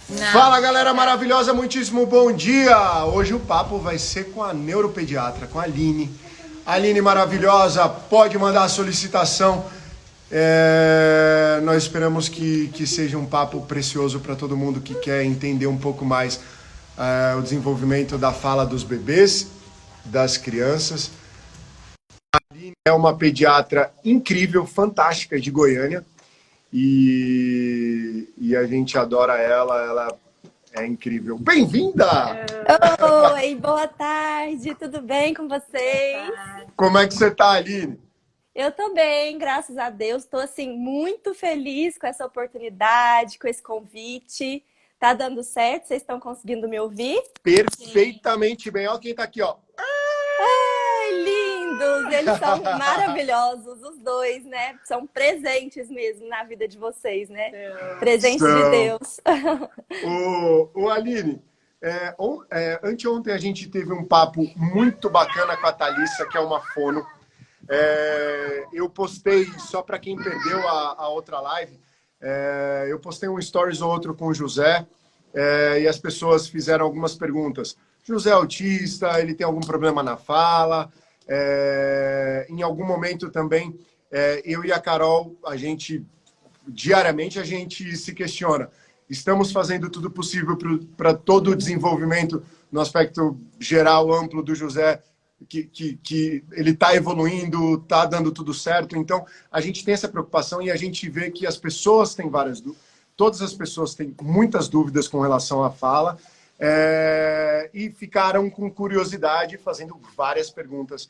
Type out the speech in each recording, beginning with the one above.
Não. Fala, galera maravilhosa, muitíssimo bom dia! Hoje o papo vai ser com a neuropediatra, com a Aline. Aline maravilhosa, pode mandar a solicitação. Nós esperamos que seja um papo precioso para todo mundo que quer entender um pouco mais o desenvolvimento da fala dos bebês, das crianças. A Aline é uma pediatra incrível, fantástica de Goiânia. E a gente adora ela é incrível. Bem-vinda! Oi, boa tarde, tudo bem com vocês? Como é que você tá, Aline? Eu tô bem, graças a Deus. Tô assim muito feliz com essa oportunidade, com esse convite. Tá dando certo? Vocês estão conseguindo me ouvir? Perfeitamente bem. Olha quem tá aqui, ó. Ai, lindos! Eles são maravilhosos, os dois, né? São presentes mesmo na vida de vocês, né? Presentes de Deus. Aline, anteontem a gente teve um papo muito bacana com a Thalissa, que é uma fono. Eu postei, só para quem perdeu a outra live, eu postei um stories ou outro com o José, e as pessoas fizeram algumas perguntas. José é autista, ele tem algum problema na fala? Em algum momento também, eu e a Carol, diariamente a gente se questiona. Estamos fazendo tudo possível para todo o desenvolvimento no aspecto geral, amplo do José, que ele está evoluindo, está dando tudo certo. Então, a gente tem essa preocupação e a gente vê que as pessoas têm várias dúvidas. Todas as pessoas têm muitas dúvidas com relação à fala e ficaram com curiosidade, fazendo várias perguntas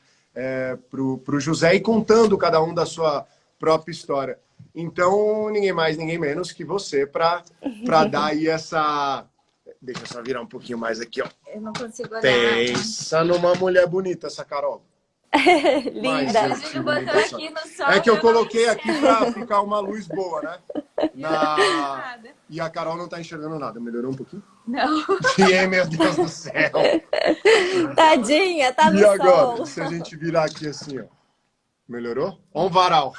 para o José e contando cada um da sua própria história. Então, ninguém mais, ninguém menos que você para dar aí essa... Deixa eu só virar um pouquinho mais aqui, ó. Eu não consigo olhar. Pensa numa mulher bonita, essa Carol. Linda. A gente botou aqui no sol. É que eu coloquei aqui para ficar uma luz boa, né? Nada. E a Carol não tá enxergando nada. Melhorou um pouquinho? Não. E aí, meu Deus do céu. Tadinha, tá no E agora, sol. se a gente virar aqui assim, ó. Melhorou? Ó um varal.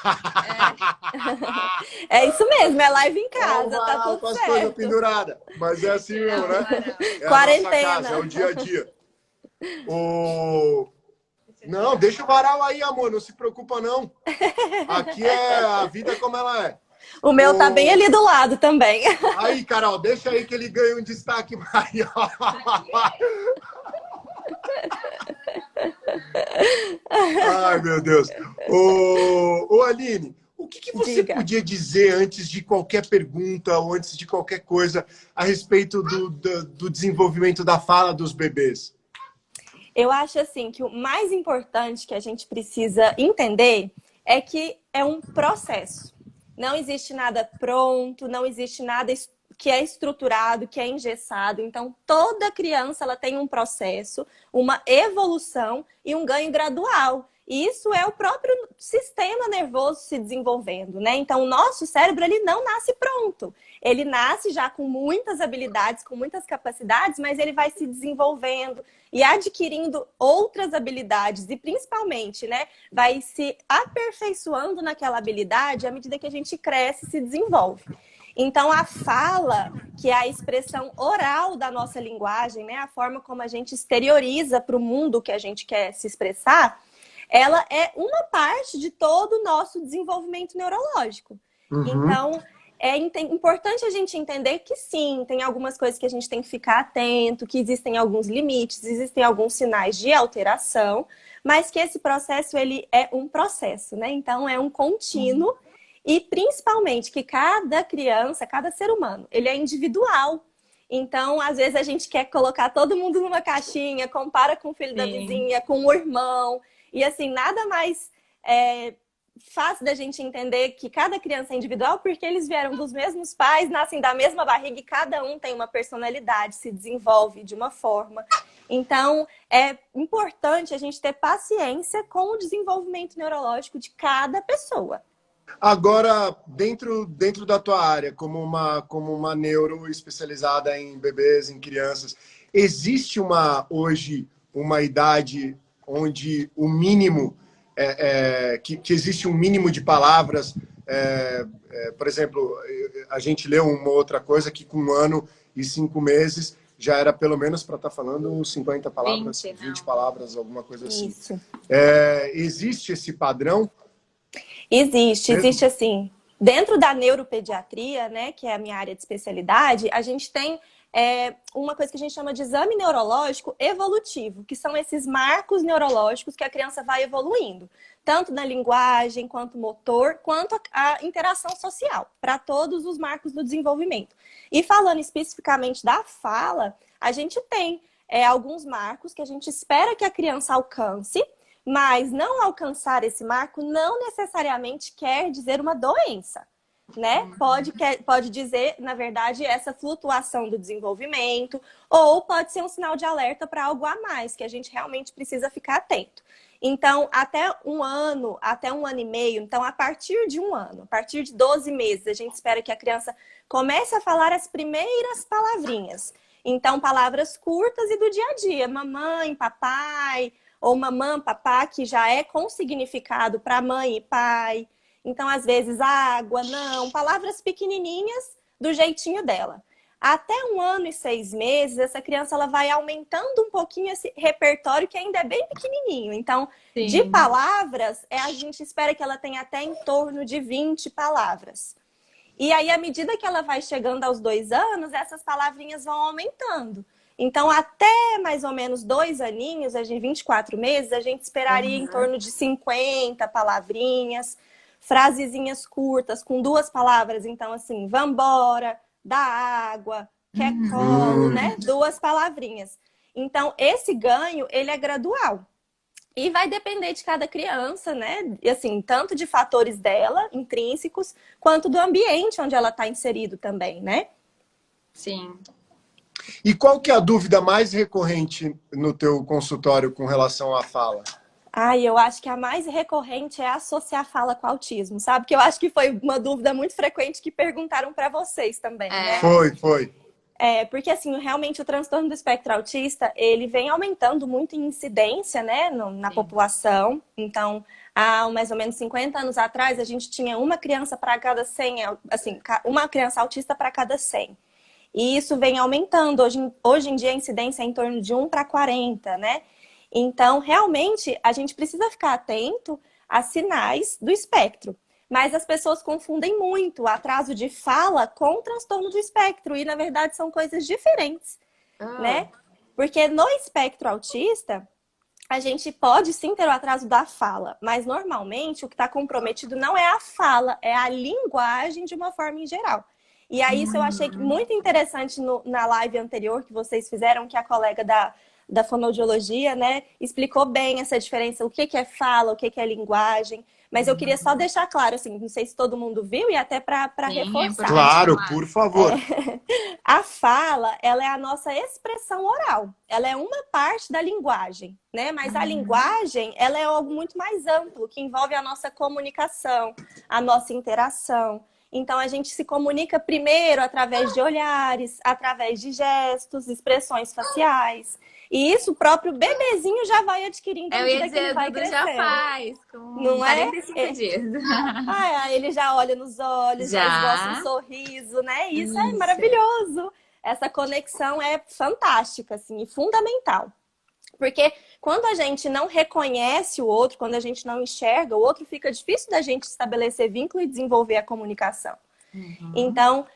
É isso mesmo, é live em Ó um casa, tá varal tudo com as coisas certo. penduradas. Mas é assim mesmo, né? É a Quarentena. nossa casa, é o dia a dia. Não, deixa o varal aí, amor. Não se preocupa, não. Aqui é a vida como ela é. O meu tá bem ali do lado também. Aí, Carol, deixa aí que ele ganha um destaque maior. Ai, meu Deus. Aline, o que você podia dizer antes de qualquer pergunta ou antes de qualquer coisa a respeito do desenvolvimento da fala dos bebês? Eu acho assim que o mais importante que a gente precisa entender é que é um processo. Não existe nada pronto, não existe nada que é estruturado, que é engessado. Então, toda criança ela tem um processo, uma evolução e um ganho gradual. E isso é o próprio sistema nervoso se desenvolvendo, né? Então, o nosso cérebro, ele não nasce pronto. Ele nasce já com muitas habilidades, com muitas capacidades, mas ele vai se desenvolvendo e adquirindo outras habilidades e, principalmente, né, vai se aperfeiçoando naquela habilidade à medida que a gente cresce e se desenvolve. Então, a fala, que é a expressão oral da nossa linguagem, né, a forma como a gente exterioriza para o mundo que a gente quer se expressar, ela é uma parte de todo o nosso desenvolvimento neurológico. Então, é importante a gente entender que sim, tem algumas coisas que a gente tem que ficar atento, que existem alguns limites, existem alguns sinais de alteração, mas que esse processo, ele é um processo, né? Então, é um contínuo e, principalmente, que cada criança, cada ser humano, ele é individual. Então, às vezes, a gente quer colocar todo mundo numa caixinha, compara com o filho da vizinha, com o irmão. E assim, nada mais fácil da gente entender que cada criança é individual porque eles vieram dos mesmos pais, nascem da mesma barriga e cada um tem uma personalidade, se desenvolve de uma forma. Então, é importante a gente ter paciência com o desenvolvimento neurológico de cada pessoa. Agora, dentro da tua área, como uma neuro especializada em bebês, em crianças, existe hoje uma idade onde o mínimo, que existe um mínimo de palavras, por exemplo, a gente leu uma outra coisa que com 1 ano e 5 meses, já era pelo menos para estar falando 50 palavras, 20 palavras, alguma coisa assim. Isso. Existe esse padrão? Existe assim. Dentro da neuropediatria, né, que é a minha área de especialidade, a gente tem uma coisa que a gente chama de exame neurológico evolutivo, que são esses marcos neurológicos que a criança vai evoluindo, tanto na linguagem, quanto motor, quanto a interação social, para todos os marcos do desenvolvimento. E falando especificamente da fala, a gente tem alguns marcos que a gente espera que a criança alcance, mas não alcançar esse marco não necessariamente quer dizer uma doença, né? Pode dizer, na verdade, essa flutuação do desenvolvimento, ou pode ser um sinal de alerta para algo a mais, que a gente realmente precisa ficar atento. Então, até um ano e meio, então a partir de um ano, a partir de 12 meses, a gente espera que a criança comece a falar as primeiras palavrinhas. Então, palavras curtas e do dia a dia, mamãe, papai, ou mamã, papá, que já é com significado para mãe e pai. Então, às vezes, água, não, palavras pequenininhas do jeitinho dela. Até 1 ano e 6 meses, essa criança ela vai aumentando um pouquinho esse repertório que ainda é bem pequenininho. Então, Sim. De palavras, a gente espera que ela tenha até em torno de 20 palavras. E aí, à medida que ela vai chegando aos 2 anos, essas palavrinhas vão aumentando. Então, até mais ou menos 2 aninhos, 24 meses, a gente esperaria em torno de 50 palavrinhas, frasezinhas curtas, com 2 palavras. Então, assim, vambora, dá água, quer colo, né? 2 palavrinhas. Então, esse ganho, ele é gradual. E vai depender de cada criança, né? E assim, tanto de fatores dela, intrínsecos, quanto do ambiente onde ela está inserido também, né? Sim. E qual que é a dúvida mais recorrente no teu consultório com relação à fala? Eu acho que a mais recorrente é associar fala com autismo, sabe? Que eu acho que foi uma dúvida muito frequente que perguntaram para vocês também, né? Foi. Porque assim, realmente o transtorno do espectro autista, ele vem aumentando muito em incidência, né, na população. Então, há mais ou menos 50 anos atrás, a gente tinha uma criança para cada 100, assim, uma criança autista para cada 100. E isso vem aumentando. Hoje em dia a incidência é em torno de 1 para 40, né? Então, realmente, a gente precisa ficar atento a sinais do espectro. Mas as pessoas confundem muito o atraso de fala com o transtorno do espectro. E, na verdade, são coisas diferentes, né? Porque no espectro autista, a gente pode sim ter o atraso da fala. Mas, normalmente, o que está comprometido não é a fala, é a linguagem de uma forma em geral. E aí, isso eu achei muito interessante na live anterior que vocês fizeram, que a colega da fonoaudiologia, né, explicou bem essa diferença, o que é fala, o que é linguagem. Mas eu queria só deixar claro, assim, não sei se todo mundo viu e até para reforçar. Claro, por favor. A fala, ela é a nossa expressão oral. Ela é uma parte da linguagem, né? Mas a linguagem, ela é algo muito mais amplo, que envolve a nossa comunicação, a nossa interação. Então, a gente se comunica primeiro através de olhares, através de gestos, expressões faciais. E isso o próprio bebezinho já vai adquirindo à medida que ele vai crescendo. Já faz, com não 45 dias. Ele já olha nos olhos, já esboça um sorriso, né? Isso é maravilhoso. Essa conexão é fantástica, assim, e fundamental. Porque quando a gente não reconhece o outro, quando a gente não enxerga o outro, fica difícil da gente estabelecer vínculo e desenvolver a comunicação. Então,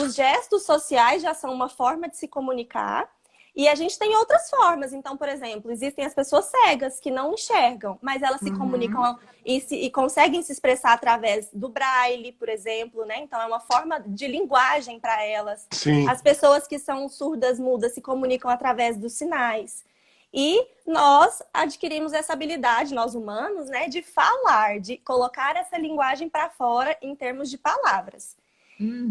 os gestos sociais já são uma forma de se comunicar. E a gente tem outras formas. Então, por exemplo, existem as pessoas cegas que não enxergam, mas elas se comunicam e conseguem se expressar através do braille, por exemplo, né? Então, é uma forma de linguagem para elas. Sim. As pessoas que são surdas, mudas, se comunicam através dos sinais. E nós adquirimos essa habilidade, nós humanos, né, de falar, de colocar essa linguagem para fora em termos de palavras.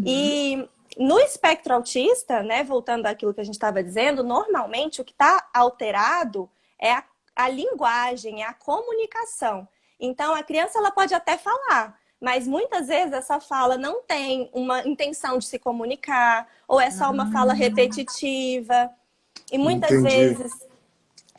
E no espectro autista, né, voltando àquilo que a gente estava dizendo, normalmente o que está alterado é a linguagem, é a comunicação. Então, a criança ela pode até falar, mas muitas vezes essa fala não tem uma intenção de se comunicar, ou é só uma fala repetitiva. E muitas vezes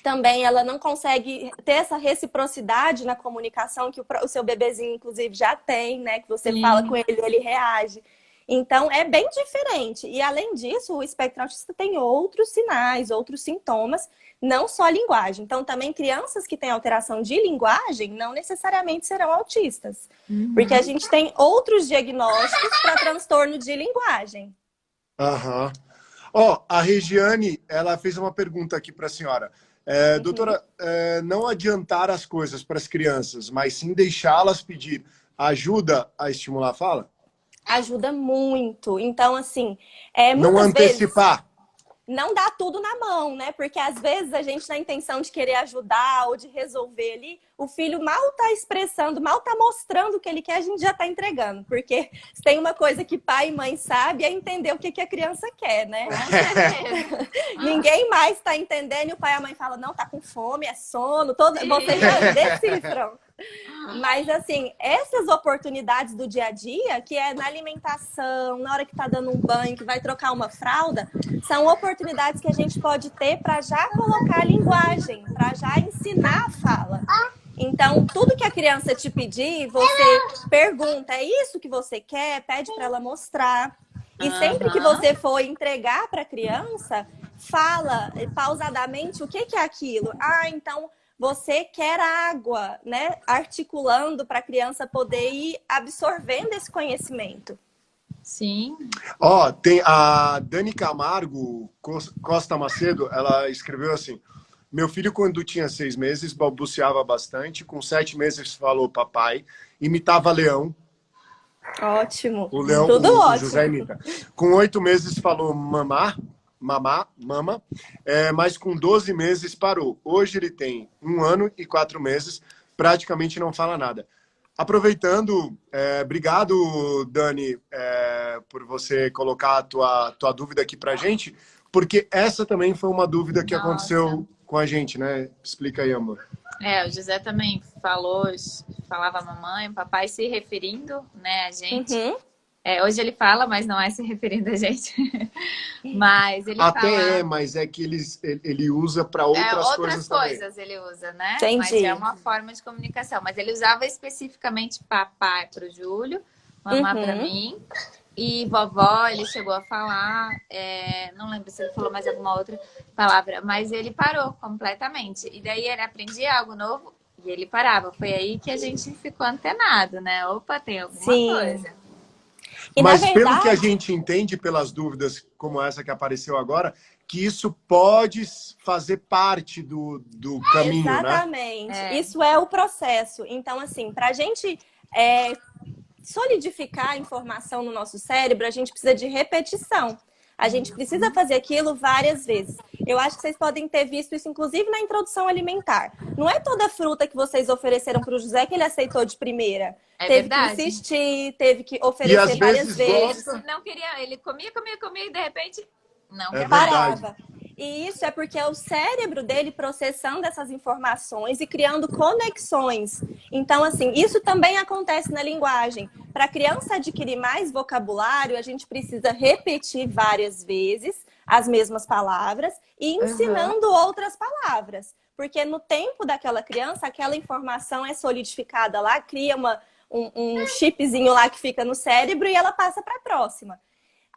também ela não consegue ter essa reciprocidade na comunicação que o seu bebezinho, inclusive, já tem, né? Que você fala com ele, ele reage. Então, é bem diferente. E, além disso, o espectro autista tem outros sinais, outros sintomas, não só a linguagem. Então, também crianças que têm alteração de linguagem não necessariamente serão autistas. Porque a gente tem outros diagnósticos para transtorno de linguagem. Aham. Ó, a Regiane, ela fez uma pergunta aqui para a senhora. Doutora, não adiantar as coisas para as crianças, mas sim deixá-las pedir, ajuda a estimular a fala? Ajuda muito. Então, assim, Não muitas vezes antecipar. não dá tudo na mão, né? Porque às vezes a gente, na intenção de querer ajudar ou de resolver ali, o filho mal tá expressando, mal tá mostrando o que ele quer, a gente já tá entregando. Porque se tem uma coisa que pai e mãe sabe, é entender o que que a criança quer, né? Ninguém mais tá entendendo e o pai e a mãe falam, não, tá com fome, é sono, vocês já decifram. Mas, assim, essas oportunidades do dia a dia, que é na alimentação, na hora que tá dando um banho, que vai trocar uma fralda, são oportunidades que a gente pode ter para já colocar a linguagem, para já ensinar a fala. Então, tudo que a criança te pedir, você pergunta, é isso que você quer? Pede para ela mostrar. E sempre que você for entregar para a criança, fala pausadamente o que é aquilo. Ah, então você quer água, né? Articulando para a criança poder ir absorvendo esse conhecimento. Sim. Ó, tem a Dani Camargo Costa Macedo, ela escreveu assim: meu filho, quando tinha 6 meses, balbuciava bastante, com 7 meses falou papai, imitava leão. Ótimo. O leão, Tudo o ótimo. José imita. Com 8 meses falou mamá, mama, mas com 12 meses parou. Hoje ele tem 1 ano e 4 meses, praticamente não fala nada. Aproveitando, obrigado, Dani, por você colocar a tua dúvida aqui pra gente, porque essa também foi uma dúvida que aconteceu com a gente, né? Explica aí, amor. O José também falava mamãe, papai, se referindo, né, a gente. Uhum. Hoje ele fala, mas não é se referindo a gente. Mas ele Até mas é que ele usa para outras coisas também. Outras coisas ele usa, né? Entendi. Mas é uma forma de comunicação. Mas ele usava especificamente papai para o Júlio, mamá para mim. E vovó, ele chegou a falar, não lembro se ele falou mais alguma outra palavra, mas ele parou completamente. E daí ele aprendia algo novo e ele parava. Foi aí que a gente ficou antenado, né? Opa, tem alguma coisa. E, mas verdade, pelo que a gente entende pelas dúvidas como essa que apareceu agora, que isso pode fazer parte do caminho, exatamente. né? Isso é o processo. Então, assim, para a gente solidificar a informação no nosso cérebro, a gente precisa de repetição. A gente precisa fazer aquilo várias vezes. Eu acho que vocês podem ter visto isso, inclusive, na introdução alimentar. Não é toda fruta que vocês ofereceram para o José que ele aceitou de primeira. Teve verdade. que insistir, teve que oferecer várias vezes. Não queria, ele comia e de repente não parava. E isso é porque é o cérebro dele processando essas informações e criando conexões. Então, assim, isso também acontece na linguagem. Para a criança adquirir mais vocabulário, a gente precisa repetir várias vezes as mesmas palavras e ensinando outras palavras. Porque no tempo daquela criança, aquela informação é solidificada lá, cria um chipzinho lá que fica no cérebro e ela passa para a próxima.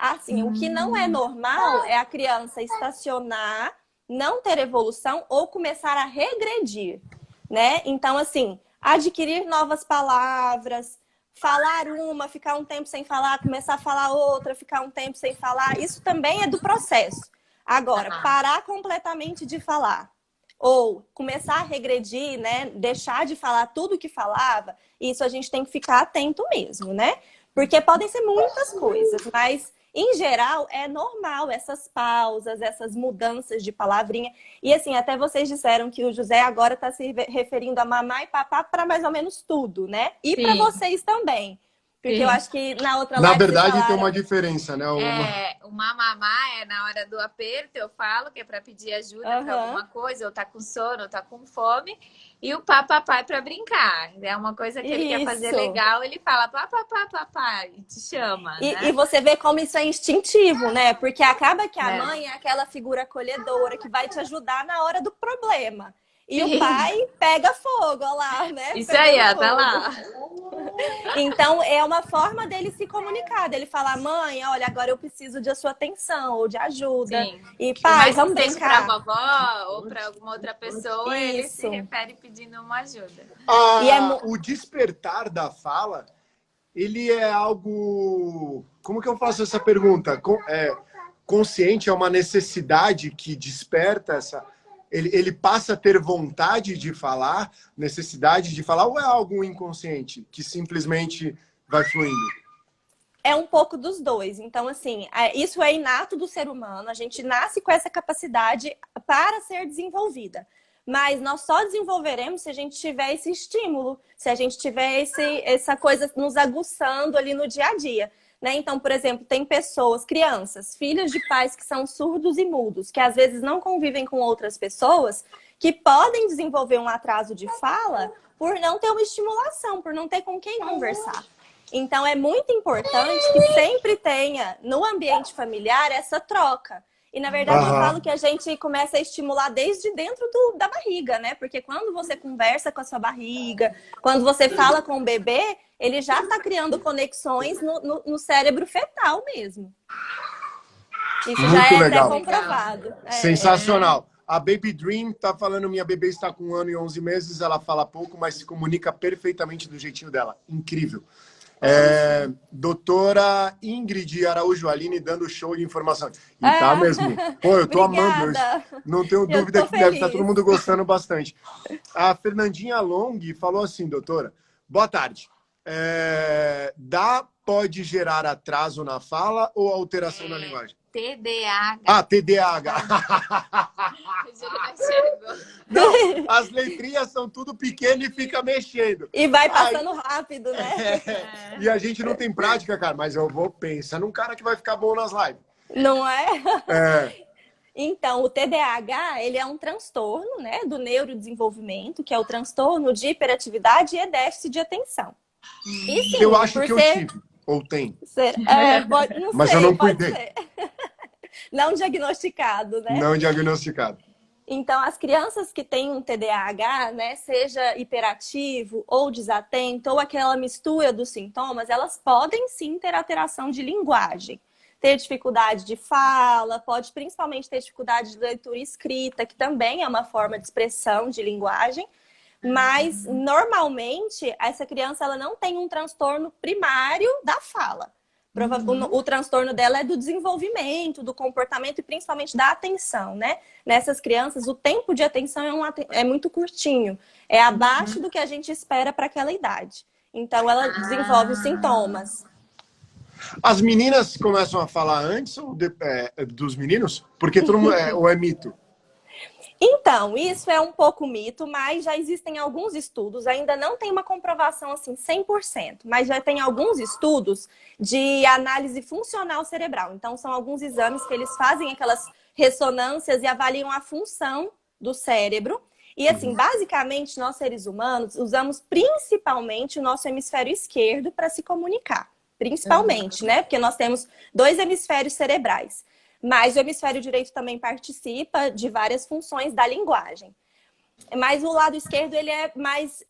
Assim, o que não é normal é a criança estacionar, não ter evolução ou começar a regredir, né? Então, assim, adquirir novas palavras, falar uma, ficar um tempo sem falar, começar a falar outra, ficar um tempo sem falar, isso também é do processo. Agora, parar completamente de falar ou começar a regredir, né? Deixar de falar tudo que falava, isso a gente tem que ficar atento mesmo, né? Porque podem ser muitas coisas, mas em geral, é normal essas pausas, essas mudanças de palavrinha. E assim, até vocês disseram que o José agora está se referindo a mamá e papá para mais ou menos tudo, né? E para vocês também. Porque eu acho que na outra live na verdade falaram... tem uma diferença, né? O mamamá é na hora do aperto, eu falo que é para pedir ajuda para alguma coisa, ou tá com sono, ou tá com fome. E o papai para brincar. É uma coisa que ele quer fazer legal, ele fala papá e te chama. E, né? e você vê como isso é instintivo, né? Porque acaba que a mãe é aquela figura acolhedora que vai te ajudar na hora do problema. e o pai pega fogo, olha lá, né? Isso Pegando aí, ó, fogo. tá lá. Então, é uma forma dele se comunicar, dele falar, mãe, olha, agora eu preciso de sua atenção ou de ajuda. Sim. E Por pai, mais que vamos seja para a brincar? vovó ou para alguma outra pessoa, ele se Isso. refere pedindo uma ajuda. E é O despertar da fala, ele é algo... Como que eu faço essa pergunta? Consciente é uma necessidade que desperta essa... Ele passa a ter vontade de falar, necessidade de falar, ou é algo inconsciente que simplesmente vai fluindo? É um pouco dos dois. Então, assim, isso é inato do ser humano. A gente nasce com essa capacidade para ser desenvolvida. Mas nós só desenvolveremos se a gente tiver esse estímulo, se a gente tiver essa coisa nos aguçando ali no dia a dia. Né? Então, por exemplo, tem pessoas, crianças, filhos de pais que são surdos e mudos, que às vezes não convivem com outras pessoas, que podem desenvolver um atraso de fala por não ter uma estimulação, por não ter com quem conversar. Então, é muito importante que sempre tenha no ambiente familiar essa troca. E, na verdade, eu falo que a gente começa a estimular desde dentro da barriga, né? Porque quando você conversa com a sua barriga, quando você fala com o bebê, ele já está criando conexões no cérebro fetal mesmo. Isso Muito já é legal. até comprovado. Sensacional. A Baby Dream tá falando, minha bebê está com 1 ano e 11 meses, ela fala pouco, mas se comunica perfeitamente do jeitinho dela. Incrível. Doutora Ingrid Araújo Aline dando show de informação. E tá mesmo. Pô, eu tô amando isso. Não tenho dúvida que deve estar todo mundo gostando bastante. A Fernandinha Long falou assim, doutora, boa tarde. Pode gerar atraso na fala ou alteração na linguagem? TDAH. Ah, TDAH. Não, as letrinhas são tudo pequeno e fica mexendo. E vai passando rápido, né? E a gente não tem prática, cara, mas eu vou pensar num cara que vai ficar bom nas lives. Não é? Então, o TDAH, ele é um transtorno, né, do neurodesenvolvimento, que é o transtorno de hiperatividade e déficit de atenção. E, sim, eu acho que eu tive, ou tem. Não mas sei, eu não pode cuidei. ser. Não diagnosticado, né? Não diagnosticado. Então, as crianças que têm um TDAH, né, seja hiperativo ou desatento, ou aquela mistura dos sintomas, elas podem sim ter alteração de linguagem. Ter dificuldade de fala, pode principalmente ter dificuldade de leitura e escrita, que também é uma forma de expressão de linguagem. Mas, normalmente, essa criança ela não tem um transtorno primário da fala. O transtorno dela é do desenvolvimento, do comportamento e principalmente da atenção, né? Nessas crianças, o tempo de atenção é muito curtinho. É abaixo do que a gente espera para aquela idade. Então, ela desenvolve os sintomas. As meninas começam a falar antes ou dos meninos? Porque todo mundo ou é mito? Então, isso é um pouco mito, mas já existem alguns estudos, ainda não tem uma comprovação assim 100%, mas já tem alguns estudos de análise funcional cerebral. Então, são alguns exames que eles fazem aquelas ressonâncias e avaliam a função do cérebro. E assim, basicamente, nós seres humanos usamos principalmente o nosso hemisfério esquerdo para se comunicar. Principalmente, né? Porque nós temos 2 hemisférios cerebrais. Mas o hemisfério direito também participa de várias funções da linguagem. Mas o lado esquerdo ele é mais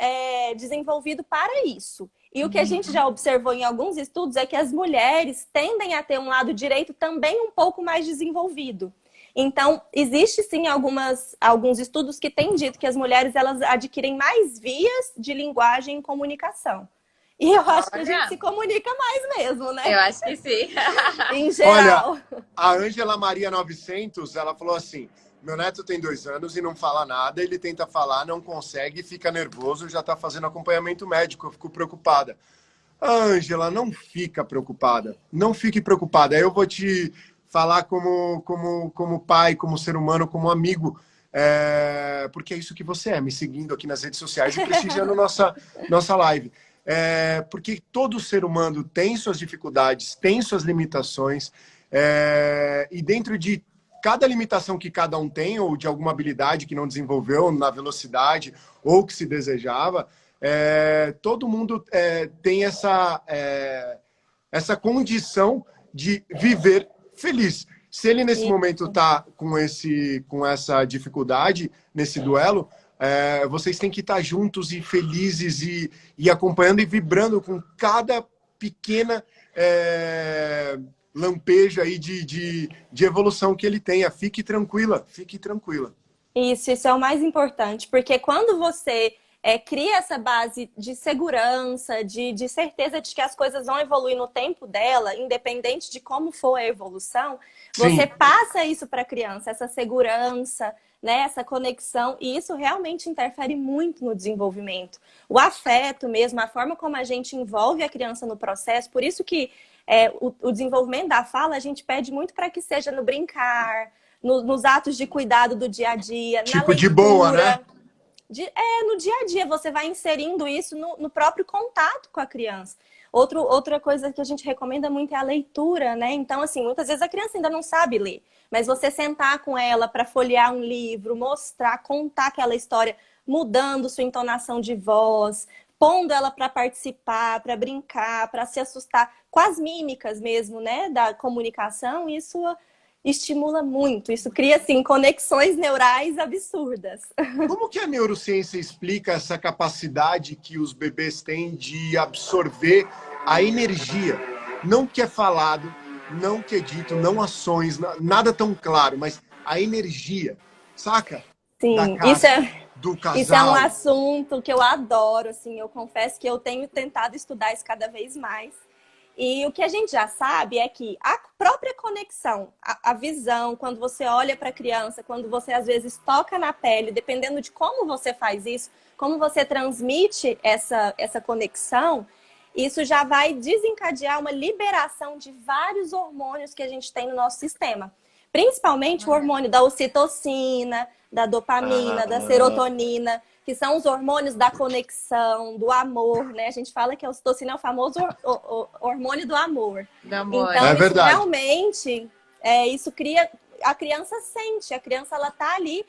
desenvolvido para isso. E o que a gente já observou em alguns estudos é que as mulheres tendem a ter um lado direito também um pouco mais desenvolvido. Então, existe sim alguns estudos que têm dito que as mulheres elas adquirem mais vias de linguagem e comunicação. E eu acho que a gente se comunica mais mesmo, né? Eu acho que sim. Em geral. Olha, a Ângela Maria 900, ela falou assim, meu neto tem 2 anos e não fala nada, ele tenta falar, não consegue, fica nervoso, já tá fazendo acompanhamento médico, eu fico preocupada. Ângela, não fica preocupada, não fique preocupada. Eu vou te falar como pai, como ser humano, como amigo, porque é isso que você é, me seguindo aqui nas redes sociais e prestigiando nossa live. Porque todo ser humano tem suas dificuldades, tem suas limitações, e dentro de cada limitação que cada um tem, ou de alguma habilidade que não desenvolveu na velocidade ou que se desejava, todo mundo tem essa condição de viver feliz. Se ele nesse momento está com essa dificuldade, nesse duelo, Vocês têm que estar juntos e felizes e acompanhando e vibrando com cada pequena lampejo aí de evolução que ele tenha. Fique tranquila, fique tranquila. Isso é o mais importante, porque quando você cria essa base de segurança, de certeza de que as coisas vão evoluir no tempo dela, independente de como for a evolução, Sim. você passa isso para a criança, essa segurança, né, essa conexão, e isso realmente interfere muito no desenvolvimento. O afeto mesmo, a forma como a gente envolve a criança no processo, por isso que o desenvolvimento da fala, a gente pede muito para que seja no brincar, nos atos de cuidado do dia a dia, Tipo na leitura, de boa, né? No dia a dia, você vai inserindo isso no próprio contato com a criança. Outra coisa que a gente recomenda muito é a leitura, né? Então, assim, muitas vezes a criança ainda não sabe ler, mas você sentar com ela para folhear um livro, mostrar, contar aquela história, mudando sua entonação de voz, pondo ela para participar, para brincar, para se assustar, com as mímicas mesmo, né? Da comunicação, isso estimula muito. Isso cria, assim, conexões neurais absurdas. Como que a neurociência explica essa capacidade que os bebês têm de absorver a energia? Não que é falado, não que é dito, não ações, nada tão claro, mas a energia, saca? Sim, da casa, do casal. Isso é um assunto que eu adoro, assim, eu confesso que eu tenho tentado estudar isso cada vez mais. E o que a gente já sabe é que a própria conexão, a visão, quando você olha para a criança, quando você às vezes toca na pele, dependendo de como você faz isso, como você transmite essa conexão, isso já vai desencadear uma liberação de vários hormônios que a gente tem no nosso sistema. Principalmente o hormônio da ocitocina, da dopamina, da serotonina, que são os hormônios da conexão, do amor, né? A gente fala que a ocitocina é o famoso hormônio do amor. amor. Então, É isso verdade. realmente, isso cria... A criança sente, a criança ela tá ali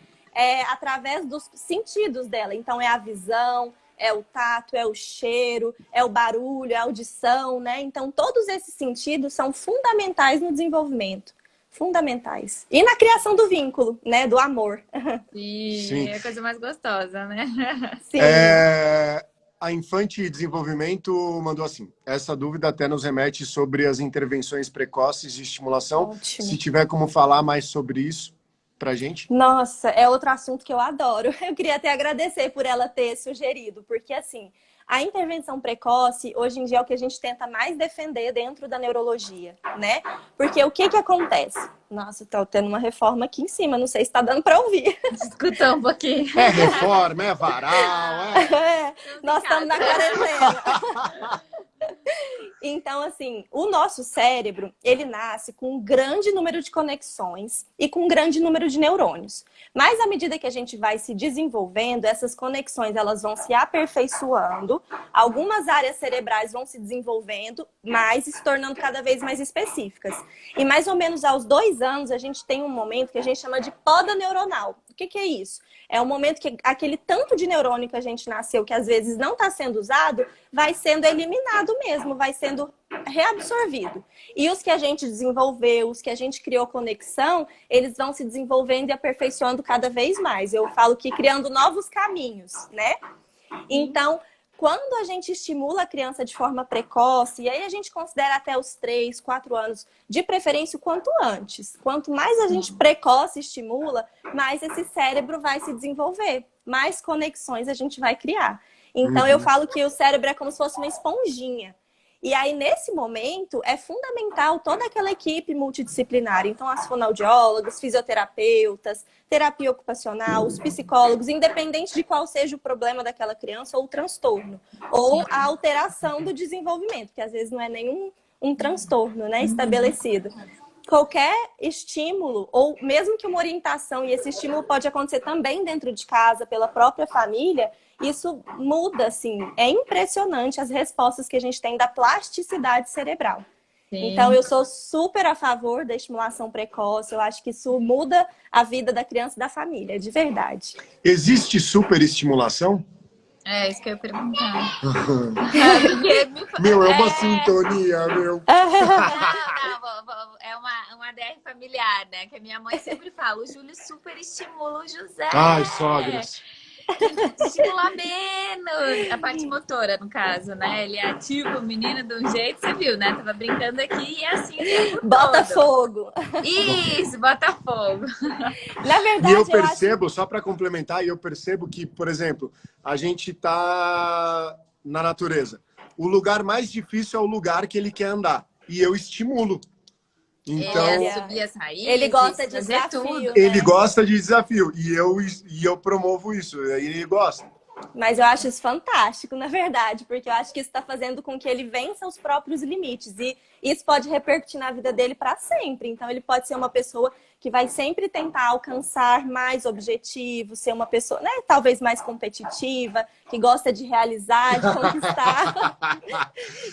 através dos sentidos dela. Então, é a visão, é o tato, é o cheiro, é o barulho, é a audição, né? Então, todos esses sentidos são fundamentais no desenvolvimento. Fundamentais. E na criação do vínculo, né? Do amor. Sim, é a coisa mais gostosa, né? Sim. A Infante Desenvolvimento mandou assim: essa dúvida até nos remete sobre as intervenções precoces de estimulação. Ótimo. Se tiver como falar mais sobre isso pra gente. Nossa, é outro assunto que eu adoro. Eu queria até agradecer por ela ter sugerido, porque assim, a intervenção precoce, hoje em dia, é o que a gente tenta mais defender dentro da neurologia, né? Porque o que acontece? Nossa, tô tendo uma reforma aqui em cima, não sei se tá dando para ouvir. Escutou um pouquinho. É reforma, é varal, Nós estamos na quarentena. Então, assim, o nosso cérebro, ele nasce com um grande número de conexões e com um grande número de neurônios. Mas à medida que a gente vai se desenvolvendo, essas conexões elas vão se aperfeiçoando, algumas áreas cerebrais vão se desenvolvendo mais e se tornando cada vez mais específicas. E mais ou menos aos 2 anos, a gente tem um momento que a gente chama de poda neuronal. O que é isso? É o momento que aquele tanto de neurônio que a gente nasceu, que às vezes não está sendo usado, vai sendo eliminado mesmo, vai sendo reabsorvido. E os que a gente desenvolveu, os que a gente criou conexão, eles vão se desenvolvendo e aperfeiçoando cada vez mais. Eu falo que criando novos caminhos, né? Então, quando a gente estimula a criança de forma precoce, e aí a gente considera até os 3, 4 anos, de preferência o quanto antes. Quanto mais a gente precoce estimula, mais esse cérebro vai se desenvolver, mais conexões a gente vai criar. Então, eu falo que o cérebro é como se fosse uma esponjinha. E aí, nesse momento, é fundamental toda aquela equipe multidisciplinar. Então, as fonoaudiólogos, fisioterapeutas, terapia ocupacional, os psicólogos, independente de qual seja o problema daquela criança ou o transtorno. Ou a alteração do desenvolvimento, que às vezes não é nenhum transtorno, né, estabelecido. Qualquer estímulo, ou mesmo que uma orientação, e esse estímulo pode acontecer também dentro de casa, pela própria família, isso muda, assim, é impressionante as respostas que a gente tem da plasticidade cerebral. Sim. Então, eu sou super a favor da estimulação precoce, eu acho que isso muda a vida da criança e da família, de verdade. Existe superestimulação? É, isso que eu ia perguntar. Meu, é uma sintonia, meu. Não, é uma DR familiar, né? Que a minha mãe sempre fala, o Júlio super estimula o José. Ai, sogras. estimular menos a parte motora, no caso, né? Ele ativa o menino de um jeito, você viu, né? Tava brincando aqui e é assim o tempo Bota todo. fogo. Isso, bota fogo. Na E verdade, eu eu percebo, acho... só para complementar, eu percebo que, por exemplo, a gente tá na natureza. O lugar mais difícil é o lugar que ele quer andar. E eu estimulo. Ele Então, ia subir as raízes, Ele gosta de fazer desafio, tudo. ele né? gosta de desafio. E eu promovo isso. E ele gosta. Mas eu acho isso fantástico, na verdade, porque eu acho que isso está fazendo com que ele vença os próprios limites. E isso pode repercutir na vida dele para sempre. Então, ele pode ser uma pessoa que vai sempre tentar alcançar mais objetivos, ser uma pessoa, né, talvez mais competitiva, que gosta de realizar, de conquistar.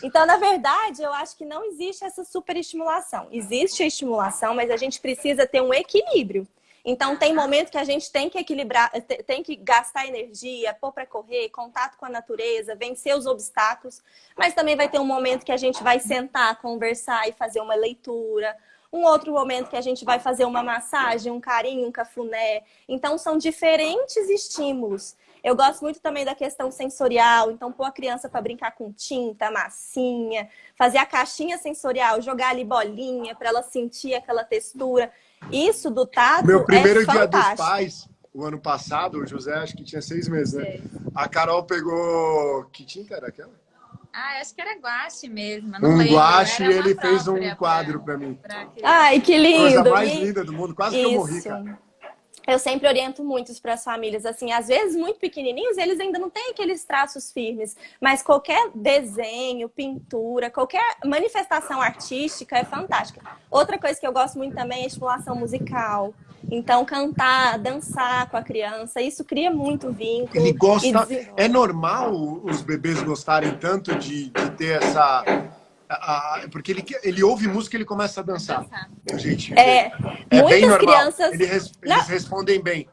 Então, na verdade, eu acho que não existe essa superestimulação. Existe a estimulação, mas a gente precisa ter um equilíbrio. Então, tem momento que a gente tem que equilibrar, tem que gastar energia, pôr para correr, contato com a natureza, vencer os obstáculos. Mas também vai ter um momento que a gente vai sentar, conversar e fazer uma leitura. Um outro momento que a gente vai fazer uma massagem, um carinho, um cafuné. Então, são diferentes estímulos. Eu gosto muito também da questão sensorial. Então, pôr a criança para brincar com tinta, massinha, fazer a caixinha sensorial, jogar ali bolinha para ela sentir aquela textura. Isso do tato Meu primeiro é dia dos fantástico. pais, o ano passado, o José acho que tinha 6 meses, né? Sei. A Carol pegou... Que tinta era aquela? Ah, acho que era guache mesmo. Eu não Um lembro. guache e Era uma ele fez um própria quadro para mim. pra criança. Ai, que Coisa lindo! mais linda do mundo. Quase que eu morri, Isso. cara. Eu sempre oriento muito para as famílias, assim, às vezes muito pequenininhos, eles ainda não têm aqueles traços firmes, mas qualquer desenho, pintura, qualquer manifestação artística é fantástica. Outra coisa que eu gosto muito também é estimulação musical. Então, cantar, dançar com a criança, isso cria muito vínculo. Ele gosta... e desenvolve. É normal os bebês gostarem tanto de ter essa... porque ele ouve música e ele começa a dançar. Gente, é bem Muitas normal. crianças... Eles Não. respondem bem.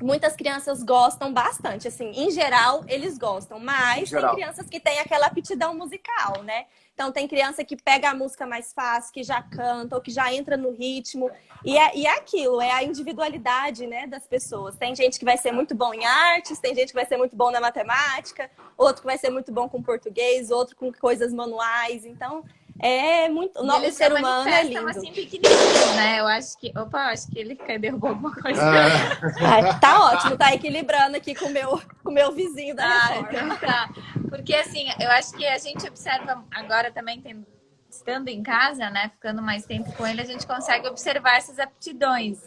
Muitas crianças gostam bastante, assim, em geral eles gostam, mas tem crianças que têm aquela aptidão musical, né? Então tem criança que pega a música mais fácil, que já canta ou que já entra no ritmo. E é aquilo, é a individualidade, né, das pessoas. Tem gente que vai ser muito bom em artes, tem gente que vai ser muito bom na matemática, outro que vai ser muito bom com português, outro com coisas manuais. Então, é muito... O ser humano é lindo. Assim, pequenininho, né? Eu acho que... Opa, acho que ele derrubou alguma coisa. Ai, tá ótimo, tá equilibrando aqui com o meu vizinho da reforma. Então tá. Porque assim, eu acho que a gente observa agora também, estando em casa, né? Ficando mais tempo com ele, a gente consegue observar essas aptidões,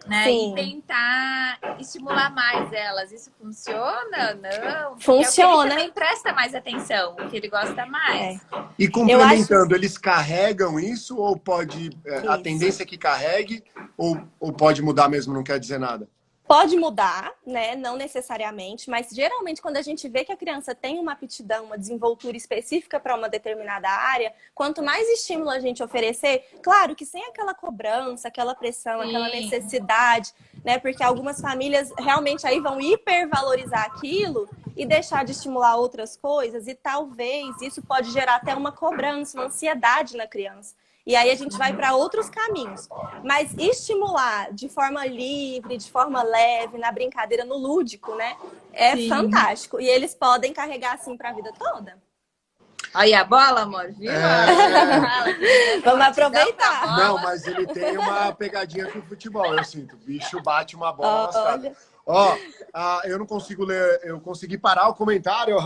né? Sim. E tentar estimular mais elas. Isso funciona? Não? Funciona. Ele também presta mais atenção, o que ele gosta mais. E complementando, eles carregam isso ou pode... a tendência é que carregue ou pode mudar mesmo, não quer dizer nada? Pode mudar, né? Não necessariamente, mas geralmente quando a gente vê que a criança tem uma aptidão, uma desenvoltura específica para uma determinada área, quanto mais estímulo a gente oferecer, claro que sem aquela cobrança, aquela pressão, aquela necessidade, né? Porque algumas famílias realmente aí vão hipervalorizar aquilo e deixar de estimular outras coisas, e talvez isso pode gerar até uma cobrança, uma ansiedade na criança. E aí a gente vai para outros caminhos. Mas estimular de forma livre, de forma leve, na brincadeira, no lúdico, né? É fantástico. E eles podem carregar assim para a vida toda. Aí a bola, amor, viu? Vamos aproveitar. Não, mas ele tem uma pegadinha com o futebol, eu sinto. O bicho bate uma bola lascada. Eu não consigo ler, eu consegui parar o comentário,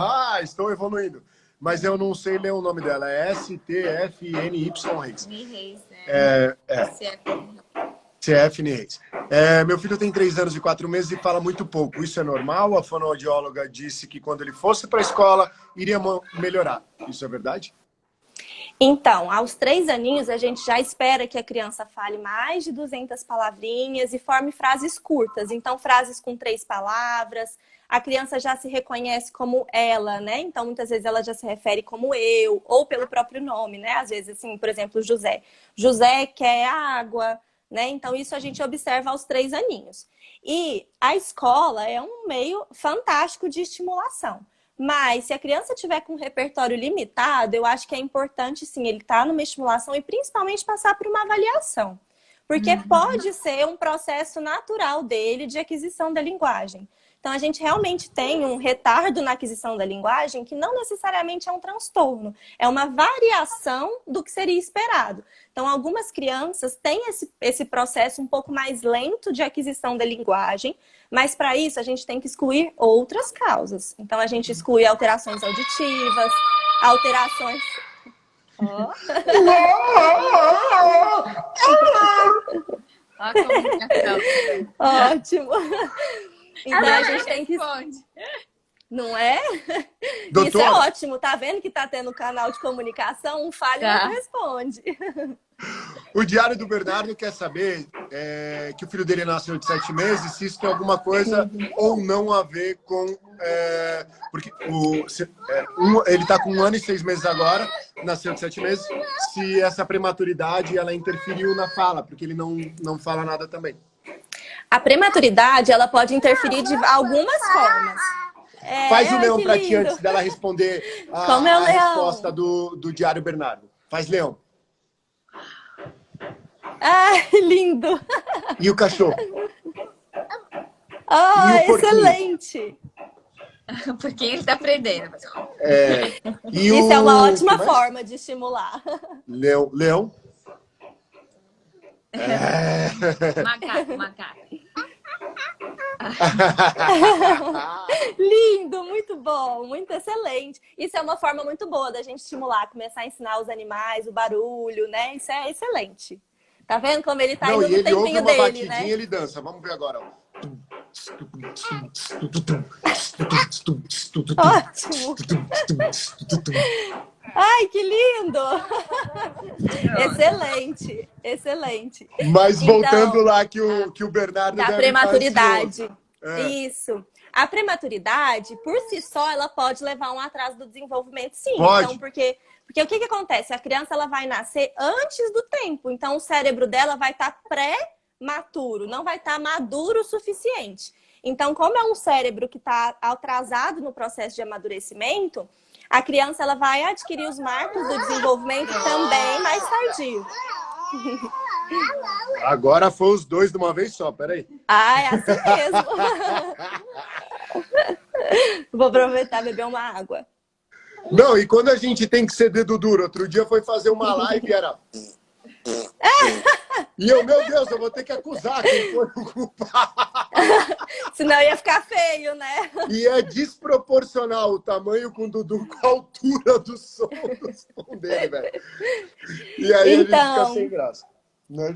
estou evoluindo. Mas eu não sei ler o nome dela. É STFNY Reis. CFN Reis. Meu filho tem 3 anos e 4 meses e fala muito pouco. Isso é normal? A fonoaudióloga disse que quando ele fosse para a escola, iria melhorar. Isso é verdade? Então, aos 3 aninhos, a gente já espera que a criança fale mais de 200 palavrinhas e forme frases curtas. Então, frases com 3 palavras. A criança já se reconhece como ela, né? Então, muitas vezes ela já se refere como eu, ou pelo próprio nome, né? Às vezes, assim, por exemplo, José. José quer água, né? Então, isso a gente observa aos 3 aninhos. E a escola é um meio fantástico de estimulação. Mas, se a criança tiver com um repertório limitado, eu acho que é importante, sim, ele estar numa estimulação e principalmente passar por uma avaliação. Porque pode ser um processo natural dele de aquisição da linguagem. Então, a gente realmente tem um retardo na aquisição da linguagem que não necessariamente é um transtorno, é uma variação do que seria esperado. Então, algumas crianças têm esse processo um pouco mais lento de aquisição da linguagem, mas para isso a gente tem que excluir outras causas. Então, a gente exclui alterações auditivas, alterações... Oh. Ó a comunicação. Ótimo. Então a gente tem que... Não é? Doutora. Isso é ótimo. Tá vendo que tá tendo canal de comunicação? Um falha e outro responde. O Diário do Bernardo quer saber que o filho dele nasceu de 7 meses, se isso tem alguma coisa ou não a ver com... porque ele está com 1 ano e 6 meses agora, nasceu de 7 meses, se essa prematuridade ela interferiu na fala, porque ele não fala nada também. A prematuridade, ela pode interferir de algumas formas. Faz o leão pra ti antes dela responder a resposta do Diário Bernardo. Faz leão. Ai, lindo! E o cachorro? Ah, e o excelente! Porque ele está aprendendo. Isso é uma ótima forma de estimular. Leão? Macaco. Lindo, muito bom, muito excelente. Isso é uma forma muito boa da gente estimular, começar a ensinar os animais, o barulho, né? Isso é excelente. Tá vendo como ele tá indo no tempinho dele, né? E ele dança. Vamos ver agora. Ótimo. Ai, que lindo! Excelente, excelente. Mas voltando lá que o Bernardo da prematuridade. Isso. A prematuridade, por si só, ela pode levar a um atraso do desenvolvimento, sim. Pode. Então, porque o que acontece? A criança ela vai nascer antes do tempo. Então, o cérebro dela vai estar pré-maturo, não vai estar maduro o suficiente. Então, como é um cérebro que está atrasado no processo de amadurecimento, a criança ela vai adquirir os marcos do desenvolvimento também mais tardio. Agora foi os dois de uma vez só, peraí. Ah, é assim mesmo. Vou aproveitar e beber uma água. Não, e quando a gente tem que ser dedo duro? Outro dia foi fazer uma live e era... E eu, meu Deus, eu vou ter que acusar quem foi o culpado. Senão ia ficar feio, né? E é desproporcional o tamanho com o Dudu com a altura do som dele, velho. E aí ele fica sem graça.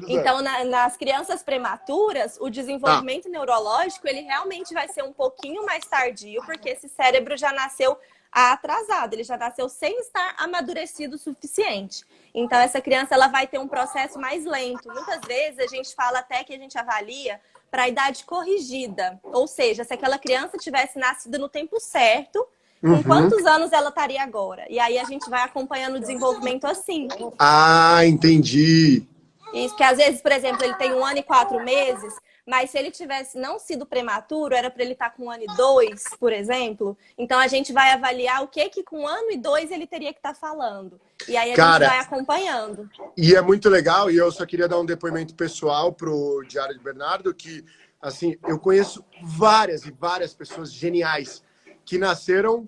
Então, nas crianças prematuras, o desenvolvimento neurológico, ele realmente vai ser um pouquinho mais tardio, porque esse cérebro já nasceu atrasado, ele já nasceu sem estar amadurecido o suficiente. Então, essa criança ela vai ter um processo mais lento. Muitas vezes, a gente fala até que a gente avalia para a idade corrigida. Ou seja, se aquela criança tivesse nascido no tempo certo, com quantos anos ela estaria agora? E aí, a gente vai acompanhando o desenvolvimento assim. Ah, entendi. Isso, que às vezes, por exemplo, ele tem 1 ano e 4 meses, mas se ele tivesse não sido prematuro, era para ele estar com 1 ano e 2, por exemplo. Então, a gente vai avaliar o que com 1 ano e 2 ele teria que estar falando. E aí, a gente vai acompanhando. E é muito legal, e eu só queria dar um depoimento pessoal pro Diário de Bernardo, que, assim, eu conheço várias e várias pessoas geniais que nasceram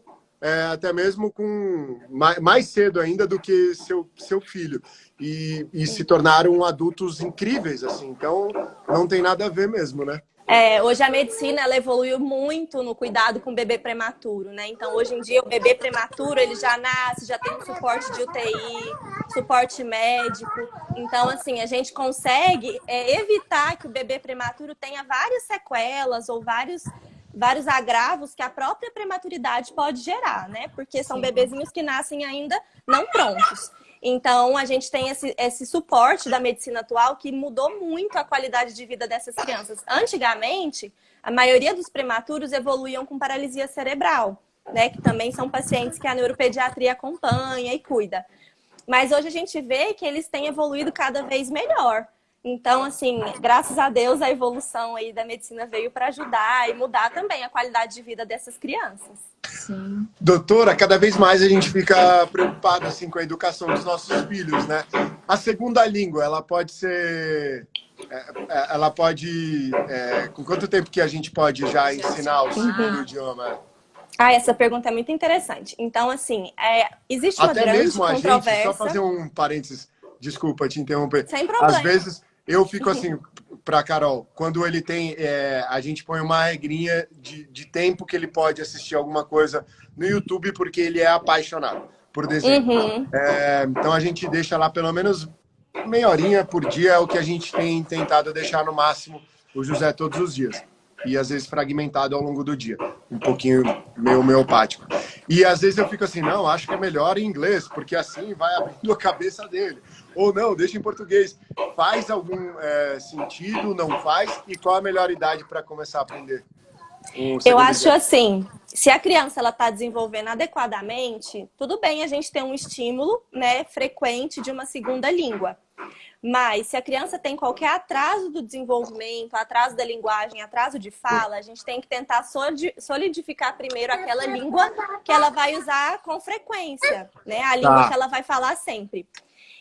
até mesmo com mais cedo ainda do que seu filho. E se tornaram adultos incríveis, assim. Então, não tem nada a ver mesmo, né? Hoje a medicina ela evoluiu muito no cuidado com o bebê prematuro, né? Então, hoje em dia, o bebê prematuro, ele já nasce, já tem um suporte de UTI, suporte médico. Então, assim, a gente consegue evitar que o bebê prematuro tenha várias sequelas ou vários agravos que a própria prematuridade pode gerar, né? Porque são bebezinhos que nascem ainda não prontos. Então, a gente tem esse suporte da medicina atual que mudou muito a qualidade de vida dessas crianças. Antigamente, a maioria dos prematuros evoluíam com paralisia cerebral, né? Que também são pacientes que a neuropediatria acompanha e cuida. Mas hoje a gente vê que eles têm evoluído cada vez melhor. Então, assim, graças a Deus, a evolução aí da medicina veio para ajudar e mudar também a qualidade de vida dessas crianças. Sim. Doutora, cada vez mais a gente fica preocupado assim, com a educação dos nossos filhos, né? A segunda língua, ela pode ser... ela pode... com quanto tempo que a gente pode já ensinar o segundo idioma? Essa pergunta é muito interessante. Então, assim, existe uma Até grande mesmo a controvérsia... gente, só fazer um parênteses, desculpa te interromper. Sem problema. Às vezes eu fico assim, para Carol, quando ele tem... a gente põe uma regrinha de tempo que ele pode assistir alguma coisa no YouTube, porque ele é apaixonado por desenho. Então a gente deixa lá pelo menos meia horinha por dia, é o que a gente tem tentado deixar no máximo o José todos os dias. E às vezes fragmentado ao longo do dia. Um pouquinho meio homeopático. E às vezes eu fico assim, não, acho que é melhor em inglês, porque assim vai abrindo a cabeça dele. Ou não, deixa em português. Faz algum sentido, não faz? E qual a melhor idade para começar a aprender? Eu acho assim, se a criança ela está desenvolvendo adequadamente, tudo bem a gente ter um estímulo, né, frequente de uma segunda língua. Mas se a criança tem qualquer atraso do desenvolvimento, atraso da linguagem, atraso de fala, a gente tem que tentar solidificar primeiro aquela língua que ela vai usar com frequência, né? A língua que ela vai falar sempre.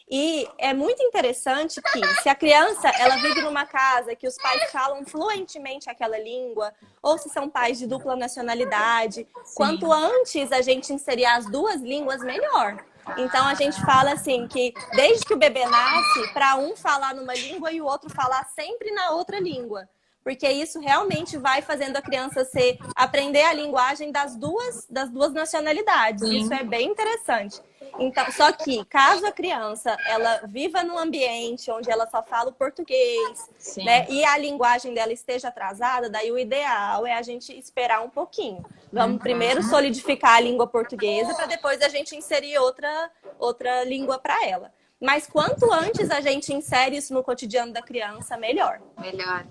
E é muito interessante que, se a criança ela vive numa casa que os pais falam fluentemente aquela língua, ou se são pais de dupla nacionalidade, quanto antes a gente inserir as duas línguas, melhor. Então a gente fala assim que desde que o bebê nasce, para um falar numa língua e o outro falar sempre na outra língua. Porque isso realmente vai fazendo a criança aprender a linguagem das duas nacionalidades. Sim. Isso é bem interessante. Então, só que, caso a criança ela viva num ambiente onde ela só fala o português, né, e a linguagem dela esteja atrasada, daí o ideal é a gente esperar um pouquinho. Vamos primeiro solidificar a língua portuguesa para depois a gente inserir outra língua para ela. Mas quanto antes a gente insere isso no cotidiano da criança, melhor. Melhor.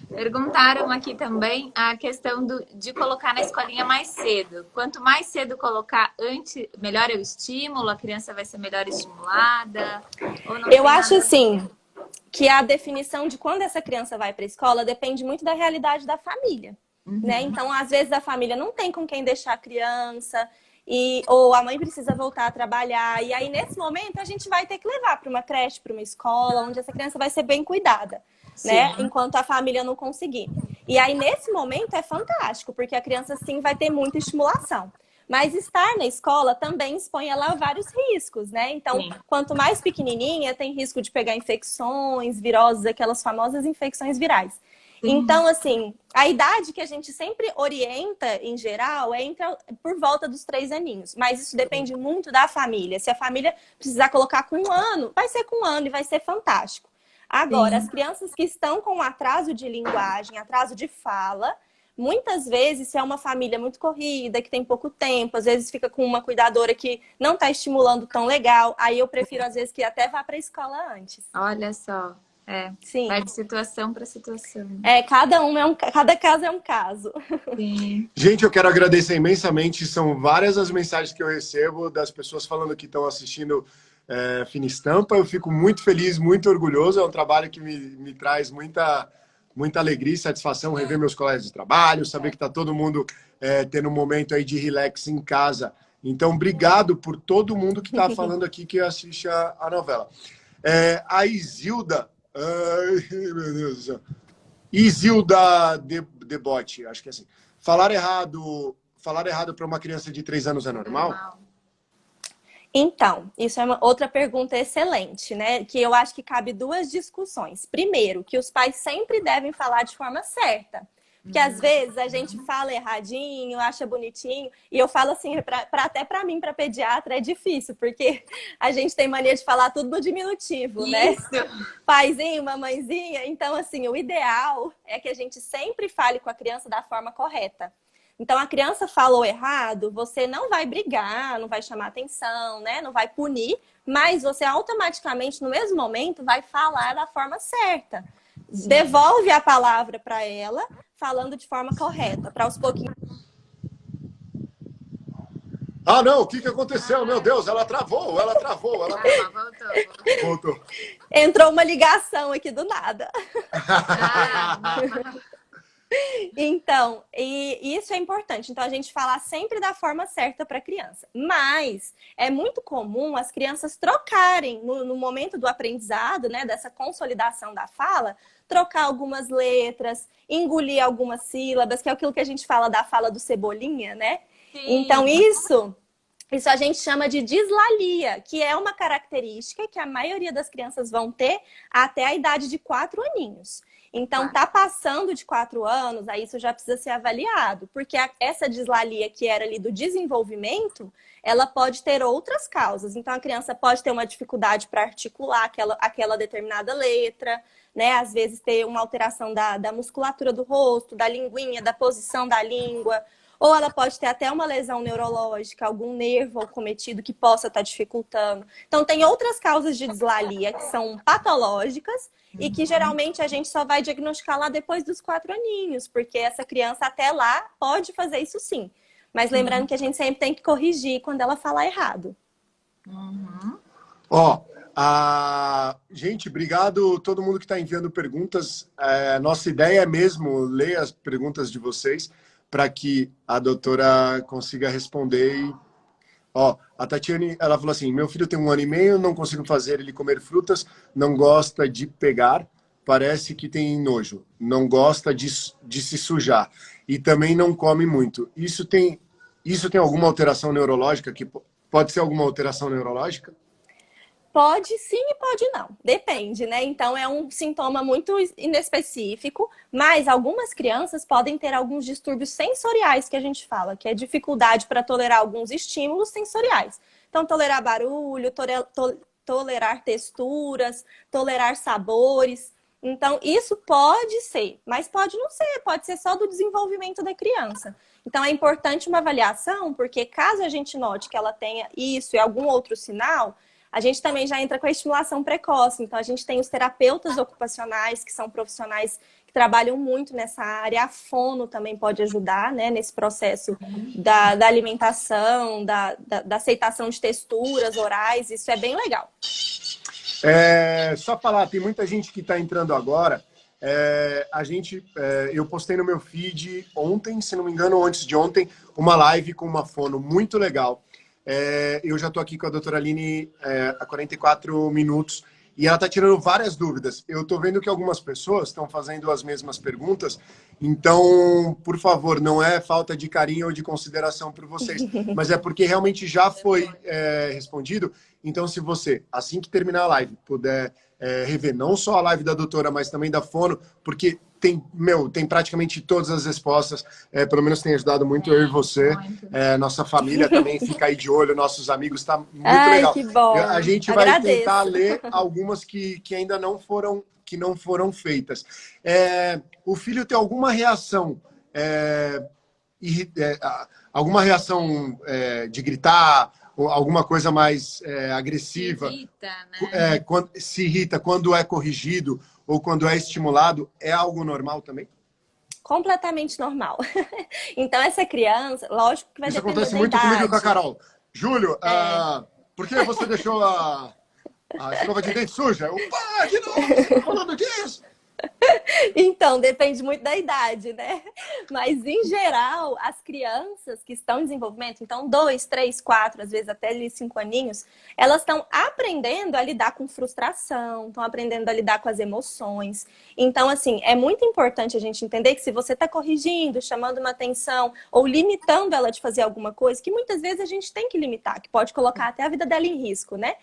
Perguntaram aqui também a questão de colocar na escolinha mais cedo. Quanto mais cedo colocar, melhor é o estímulo, a criança vai ser melhor estimulada? Ou não? Eu acho assim, que a definição de quando essa criança vai para a escola depende muito da realidade da família. Né? Então, às vezes, a família não tem com quem deixar a criança, ou a mãe precisa voltar a trabalhar. E aí, nesse momento, a gente vai ter que levar para uma creche, para uma escola, onde essa criança vai ser bem cuidada. Né? Enquanto a família não conseguir. E aí, nesse momento, é fantástico, porque a criança, sim, vai ter muita estimulação. Mas estar na escola também expõe ela a vários riscos, né? Então, quanto mais pequenininha, tem risco de pegar infecções, viroses, aquelas famosas infecções virais. Então, assim, a idade que a gente sempre orienta, em geral, é por volta dos 3 aninhos. Mas isso depende muito da família. Se a família precisar colocar com 1 ano, vai ser com 1 ano e vai ser fantástico. Agora, as crianças que estão com atraso de linguagem, atraso de fala, muitas vezes, se é uma família muito corrida, que tem pouco tempo, às vezes fica com uma cuidadora que não está estimulando tão legal, aí eu prefiro, às vezes, que até vá para a escola antes. Olha só. Sim. Vai de situação para situação. Cada caso é um caso. Sim. Gente, eu quero agradecer imensamente. São várias as mensagens que eu recebo das pessoas falando que estão assistindo Fina Estampa. Eu fico muito feliz, muito orgulhoso. É um trabalho que me traz muita alegria e satisfação rever meus colegas de trabalho, saber que está todo mundo tendo um momento aí de relax em casa. Então, obrigado por todo mundo que está falando aqui que assiste a novela. A Isilda... Ai, meu Deus do céu. Isilda Debote, acho que é assim. Falar errado para uma criança de 3 anos é normal? Então, isso é uma outra pergunta excelente, né? Que eu acho que cabe 2 discussões. Primeiro, que os pais sempre devem falar de forma certa. Porque às vezes a gente fala erradinho, acha bonitinho. E eu falo assim, até para mim, para pediatra, é difícil. Porque a gente tem mania de falar tudo no diminutivo, né? Paizinho, mamãezinha. Então, assim, o ideal é que a gente sempre fale com a criança da forma correta. Então, a criança falou errado, você não vai brigar, não vai chamar atenção, né? Não vai punir, mas você automaticamente, no mesmo momento, vai falar da forma certa. Sim. Devolve a palavra para ela, falando de forma correta, para aos pouquinhos. Ah, não, o que aconteceu? Meu Deus, ela travou. Voltou. Entrou uma ligação aqui do nada. Então, e isso é importante. Então, a gente falar sempre da forma certa para a criança. Mas é muito comum as crianças trocarem no momento do aprendizado, né, dessa consolidação da fala, trocar algumas letras, engolir algumas sílabas, que é aquilo que a gente fala da fala do Cebolinha, né? Sim. Então, isso a gente chama de dislalia, que é uma característica que a maioria das crianças vão ter até a idade de 4 aninhos. Então, tá passando de 4 anos, aí isso já precisa ser avaliado, porque essa dislalia que era ali do desenvolvimento, ela pode ter outras causas. Então, a criança pode ter uma dificuldade para articular aquela determinada letra, né? Às vezes ter uma alteração da musculatura do rosto, da linguinha, da posição da língua. Ou ela pode ter até uma lesão neurológica, algum nervo acometido que possa estar dificultando. Então, tem outras causas de dislalia que são patológicas e que geralmente a gente só vai diagnosticar lá depois dos 4 aninhos, porque essa criança até lá pode fazer isso sim. Mas lembrando que a gente sempre tem que corrigir quando ela falar errado. Ó, gente, obrigado todo mundo que está enviando perguntas. Nossa ideia é mesmo ler as perguntas de vocês para que a doutora consiga responder. Ó, a Tatiane, ela falou assim, meu filho tem 1 ano e meio, não consigo fazer ele comer frutas, não gosta de pegar, parece que tem nojo, não gosta de se sujar e também não come muito. Isso tem alguma alteração neurológica? Pode ser alguma alteração neurológica? Pode sim e pode não. Depende, né? Então é um sintoma muito inespecífico, mas algumas crianças podem ter alguns distúrbios sensoriais que a gente fala, que é dificuldade para tolerar alguns estímulos sensoriais. Então, tolerar barulho, tolerar texturas, tolerar sabores. Então, isso pode ser, mas pode não ser, pode ser só do desenvolvimento da criança. Então, é importante uma avaliação, porque caso a gente note que ela tenha isso e algum outro sinal, a gente também já entra com a estimulação precoce. Então, a gente tem os terapeutas ocupacionais, que são profissionais que trabalham muito nessa área. A fono também pode ajudar, né, nesse processo da alimentação, da aceitação de texturas orais. Isso é bem legal. Só falar, tem muita gente que está entrando agora. Eu postei no meu feed ontem, se não me engano, antes de ontem, uma live com uma fono muito legal. Eu já estou aqui com a doutora Aline há 44 minutos e ela está tirando várias dúvidas. Eu estou vendo que algumas pessoas estão fazendo as mesmas perguntas, então, por favor, não é falta de carinho ou de consideração por vocês, mas é porque realmente já foi respondido. Então, se você, assim que terminar a live, puder rever não só a live da doutora, mas também da fono, porque tem praticamente todas as respostas, pelo menos tem ajudado muito eu e você. Nossa família também fica aí de olho, nossos amigos, tá muito legal. Que bom. A gente vai tentar ler algumas que ainda não foram feitas. O filho tem alguma reação de gritar, ou alguma coisa mais agressiva? Se irrita, né? Se irrita quando é corrigido ou quando é estimulado, é algo normal também? Completamente normal. Então, essa criança, lógico que vai Isso depender acontece da muito idade. comigo e com a Carol. Júlio, por que você deixou a escova de dente suja? Opa, de novo, você tá falando disso? Então, depende muito da idade, né? Mas, em geral, as crianças que estão em desenvolvimento, então 2, 3, 4, às vezes até ali 5 aninhos, elas estão aprendendo a lidar com frustração, estão aprendendo a lidar com as emoções. Então, assim, é muito importante a gente entender que se você está corrigindo, chamando uma atenção ou limitando ela de fazer alguma coisa, que muitas vezes a gente tem que limitar, que pode colocar até a vida dela em risco, né?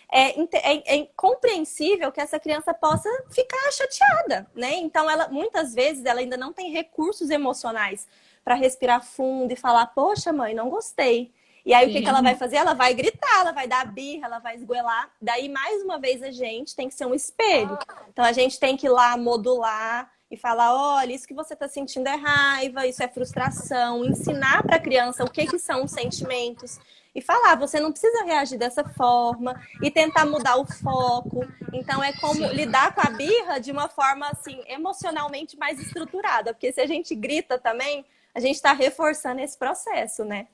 É compreensível que essa criança possa ficar chateada, né? Então, muitas vezes, ela ainda não tem recursos emocionais para respirar fundo e falar, poxa, mãe, não gostei. E aí, o que ela vai fazer? Ela vai gritar, ela vai dar birra, ela vai esgoelar. Daí, mais uma vez, a gente tem que ser um espelho. Então, a gente tem que ir lá modular e falar, olha, isso que você está sentindo é raiva, isso é frustração. Ensinar para a criança o que são os sentimentos. E falar, você não precisa reagir dessa forma e tentar mudar o foco. Então, é como lidar com a birra de uma forma, assim, emocionalmente mais estruturada. Porque se a gente grita também, a gente está reforçando esse processo, né?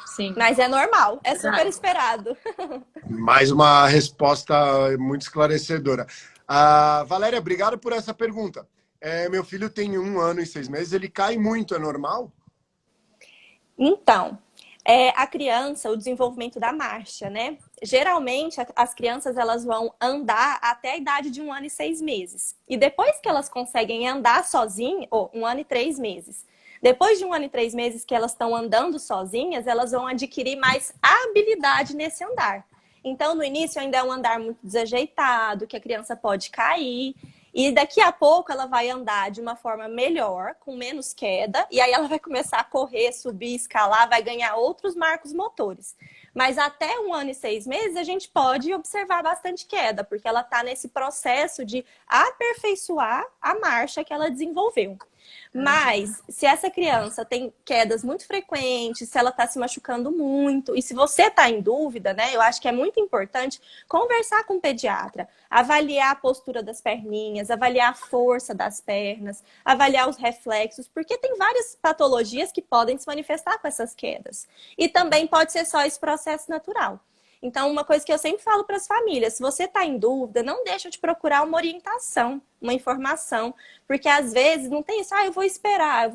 Sim. Mas é normal, é super esperado. Mais uma resposta muito esclarecedora. Valéria, obrigado por essa pergunta. Meu filho tem 1 ano e 6 meses, ele cai muito, é normal? Então, a criança, o desenvolvimento da marcha, né? Geralmente, as crianças elas vão andar até a idade de 1 ano e 6 meses. E depois que elas conseguem andar sozinhas, ou 1 ano e 3 meses, depois de 1 ano e 3 meses que elas estão andando sozinhas, elas vão adquirir mais habilidade nesse andar. Então, no início ainda é um andar muito desajeitado, que a criança pode cair. E daqui a pouco ela vai andar de uma forma melhor, com menos queda, e aí ela vai começar a correr, subir, escalar, vai ganhar outros marcos motores. Mas até 1 ano e 6 meses a gente pode observar bastante queda, porque ela está nesse processo de aperfeiçoar a marcha que ela desenvolveu. Mas, se essa criança tem quedas muito frequentes, se ela está se machucando muito, e se você está em dúvida, né, eu acho que é muito importante conversar com o pediatra, avaliar a postura das perninhas, avaliar a força das pernas, avaliar os reflexos, porque tem várias patologias que podem se manifestar com essas quedas. E também pode ser só esse processo natural. Então, uma coisa que eu sempre falo para as famílias, se você está em dúvida, não deixa de procurar uma orientação, uma informação, porque às vezes não tem isso, eu vou esperar.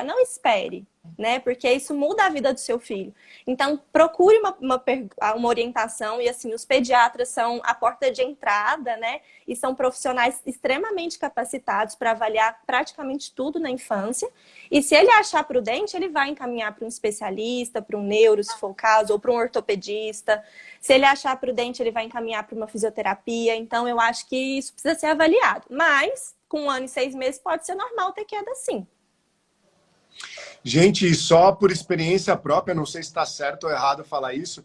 Não espere, né? Porque isso muda a vida do seu filho. Então, procure uma orientação e, assim, os pediatras são a porta de entrada, né? E são profissionais extremamente capacitados para avaliar praticamente tudo na infância. E se ele achar prudente, ele vai encaminhar para um especialista, para um neuro, se for o caso, ou para um ortopedista. Se ele achar prudente, ele vai encaminhar para uma fisioterapia. Então, eu acho que isso precisa ser avaliado. Mas, com 1 ano e 6 meses, pode ser normal ter queda sim. Gente, só por experiência própria, não sei se está certo ou errado falar isso,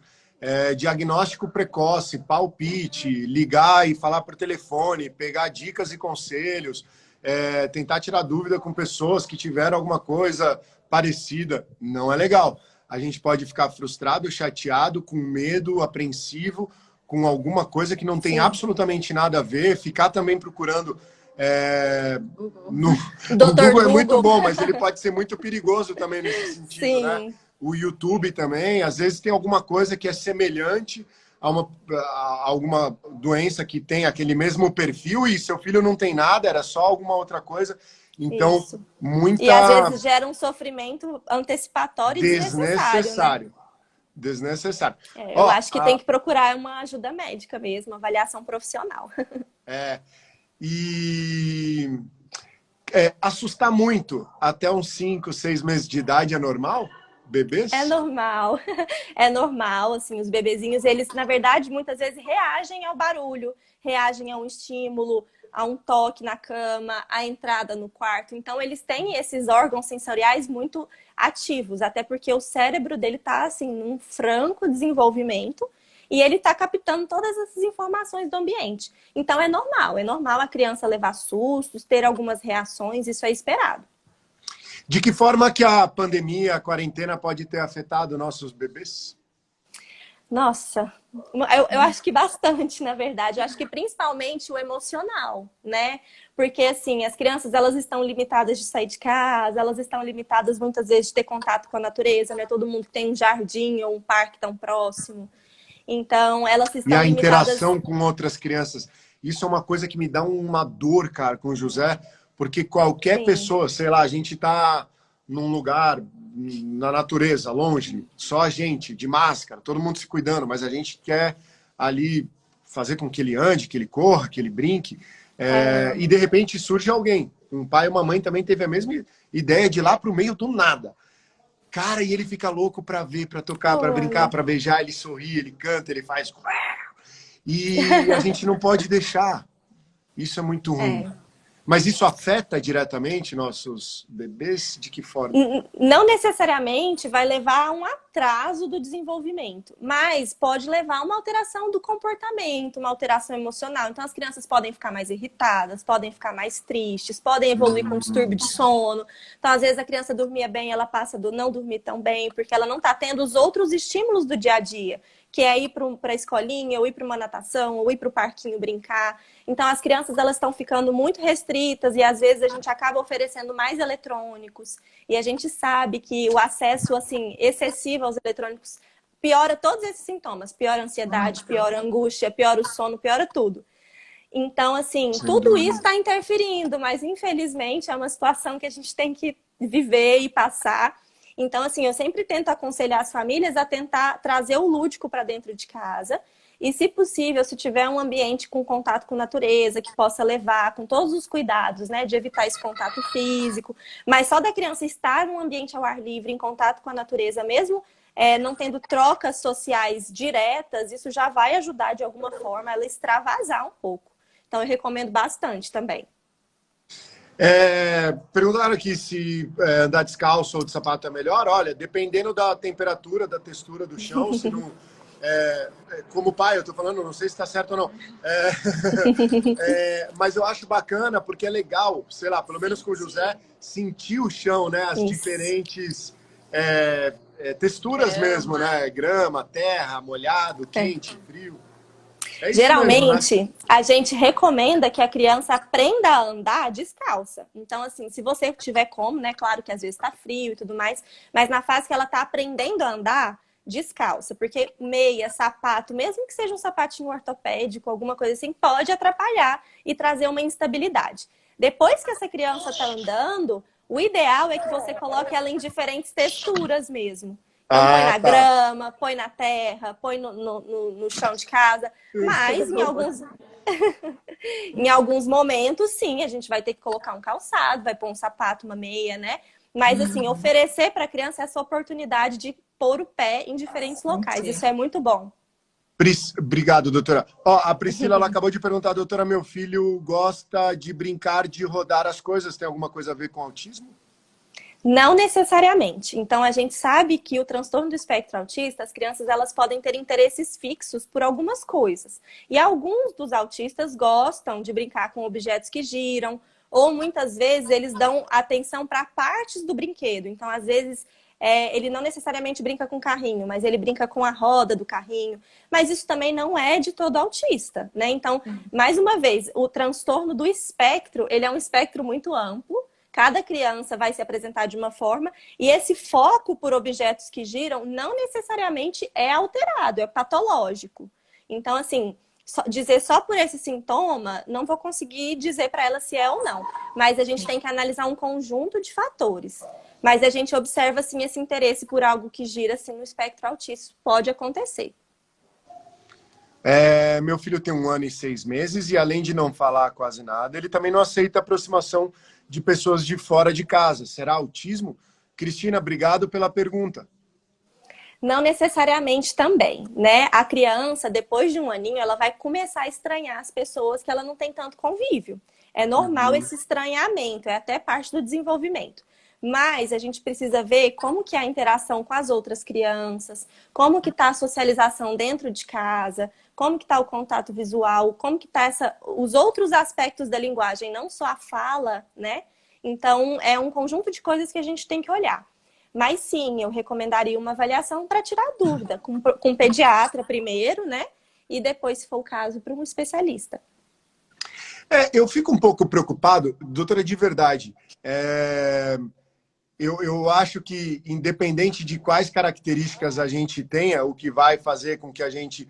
diagnóstico precoce, palpite, ligar e falar por telefone, pegar dicas e conselhos, tentar tirar dúvida com pessoas que tiveram alguma coisa parecida, não é legal. A gente pode ficar frustrado, chateado, com medo, apreensivo, com alguma coisa que não tem Sim. absolutamente nada a ver, ficar também procurando... no Dr. Google é muito bom, mas ele pode ser muito perigoso também nesse sentido, Sim. né? O YouTube também, às vezes tem alguma coisa que é semelhante a alguma doença que tem aquele mesmo perfil e seu filho não tem nada, era só alguma outra coisa. Então, Isso. muita... E às vezes gera um sofrimento antecipatório e desnecessário, né? Desnecessário. Eu acho que tem que procurar uma ajuda médica mesmo, uma avaliação profissional. E assustar muito até uns 5, 6 meses de idade é normal? Bebês? É normal, é normal, assim, os bebezinhos, eles, na verdade, muitas vezes reagem ao barulho, reagem a um estímulo, a um toque na cama, a entrada no quarto. Então, eles têm esses órgãos sensoriais muito ativos, até porque o cérebro dele está, assim, num franco desenvolvimento e ele está captando todas essas informações do ambiente. Então, é normal a criança levar sustos, ter algumas reações, isso é esperado. De que forma que a pandemia, a quarentena pode ter afetado nossos bebês? Nossa, eu acho que bastante, na verdade. Eu acho que principalmente o emocional, né? Porque, assim, as crianças, elas estão limitadas de sair de casa, elas estão limitadas, muitas vezes, de ter contato com a natureza, né? Todo mundo tem um jardim ou um parque tão próximo. Então, elas estão limitadas... E a interação com outras crianças. Isso é uma coisa que me dá uma dor, cara, com o José, porque qualquer pessoa, sei lá, a gente tá num lugar, na natureza, longe, só a gente, de máscara, todo mundo se cuidando, mas a gente quer ali fazer com que ele ande, que ele corra, que ele brinque, e de repente surge alguém. Um pai e uma mãe também teve a mesma ideia de ir lá pro meio do nada. Cara, e ele fica louco pra ver, pra tocar, pra brincar, pra beijar, ele sorri, ele canta, ele faz... E a gente não pode deixar. Isso é muito ruim. Mas isso afeta diretamente nossos bebês? De que forma? Não necessariamente vai levar a um atraso do desenvolvimento, mas pode levar a uma alteração do comportamento, uma alteração emocional. Então, as crianças podem ficar mais irritadas, podem ficar mais tristes, podem evoluir com distúrbio de sono. Então, às vezes, a criança dormia bem, ela passa a não dormir tão bem, porque ela não está tendo os outros estímulos do dia a dia, que é ir para a escolinha, ou ir para uma natação, ou ir para o parquinho brincar. Então, as crianças elas estão ficando muito restritas e, às vezes, a gente acaba oferecendo mais eletrônicos. E a gente sabe que o acesso assim, excessivo aos eletrônicos piora todos esses sintomas. Piora a ansiedade, piora a angústia, piora o sono, piora tudo. Então, assim, Sem tudo dúvida. isso está interferindo, mas infelizmente é uma situação que a gente tem que viver e passar. Então, assim, eu sempre tento aconselhar as famílias a tentar trazer o lúdico para dentro de casa. E, se possível, se tiver um ambiente com contato com natureza, que possa levar com todos os cuidados, né, de evitar esse contato físico, mas só da criança estar num ambiente ao ar livre, em contato com a natureza, mesmo não tendo trocas sociais diretas, isso já vai ajudar de alguma forma ela extravasar um pouco. Então, eu recomendo bastante também. Perguntaram aqui se andar descalço ou de sapato é melhor. Olha, dependendo da temperatura, da textura do chão, se não... como pai, eu tô falando, não sei se está certo ou não. Mas eu acho bacana porque é legal, sei lá, pelo menos com o José, sentir o chão, né? As diferentes texturas mesmo, né? Grama, terra, molhado, quente, frio. É isso Geralmente, mesmo, né? a gente recomenda que a criança aprenda a andar descalça. Então, assim, se você tiver como, né? Claro que às vezes tá frio e tudo mais, mas na fase que ela tá aprendendo a andar, descalça. Porque meia, sapato, mesmo que seja um sapatinho ortopédico, alguma coisa assim, pode atrapalhar e trazer uma instabilidade. Depois que essa criança tá andando, o ideal é que você coloque ela em diferentes texturas mesmo. Então, põe na Tá. grama, põe na terra, põe no chão de casa. Mas em alguns momentos, sim, a gente vai ter que colocar um calçado, vai pôr um sapato, uma meia, né? Mas, assim, oferecer para a criança essa oportunidade de pôr o pé em diferentes locais. Isso é muito bom. Obrigado, doutora. A Priscila ela acabou de perguntar, doutora, meu filho gosta de brincar, de rodar as coisas. Tem alguma coisa a ver com autismo? Não necessariamente. Então, a gente sabe que o transtorno do espectro autista, as crianças elas podem ter interesses fixos por algumas coisas. E alguns dos autistas gostam de brincar com objetos que giram, ou muitas vezes eles dão atenção para partes do brinquedo. Então, às vezes, ele não necessariamente brinca com o carrinho, mas ele brinca com a roda do carrinho. Mas isso também não é de todo autista, né? Então, mais uma vez, o transtorno do espectro, ele é um espectro muito amplo. Cada criança vai se apresentar de uma forma e esse foco por objetos que giram não necessariamente é alterado, é patológico. Então, assim, dizer só por esse sintoma, não vou conseguir dizer para ela se é ou não. Mas a gente tem que analisar um conjunto de fatores. Mas a gente observa, assim, esse interesse por algo que gira, assim, no espectro autista. Pode acontecer. Meu filho tem 1 ano e 6 meses e, além de não falar quase nada, ele também não aceita aproximação de pessoas de fora de casa. Será autismo? Cristina, obrigado pela pergunta. Não necessariamente também, né? A criança, depois de 1 aninho, ela vai começar a estranhar as pessoas que ela não tem tanto convívio. É normal esse estranhamento, é até parte do desenvolvimento. Mas a gente precisa ver como que é a interação com as outras crianças, como que está a socialização dentro de casa, como que está o contato visual, como que está os outros aspectos da linguagem, não só a fala, né? Então, é um conjunto de coisas que a gente tem que olhar. Mas sim, eu recomendaria uma avaliação para tirar dúvida, com um pediatra primeiro, né? E depois, se for o caso, para um especialista. Eu fico um pouco preocupado, doutora, de verdade. Eu acho que, independente de quais características a gente tenha, o que vai fazer com que a gente...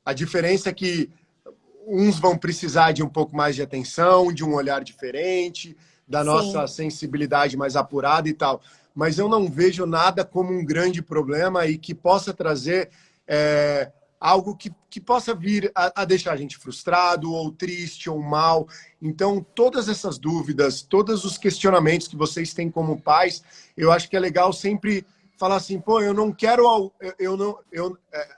a diferença é que uns vão precisar de um pouco mais de atenção, de um olhar diferente, da nossa sensibilidade mais apurada e tal. Mas eu não vejo nada como um grande problema e que possa trazer algo que possa vir a deixar a gente frustrado, ou triste, ou mal. Então, todas essas dúvidas, todos os questionamentos que vocês têm como pais, eu acho que é legal sempre falar assim, pô, eu não quero...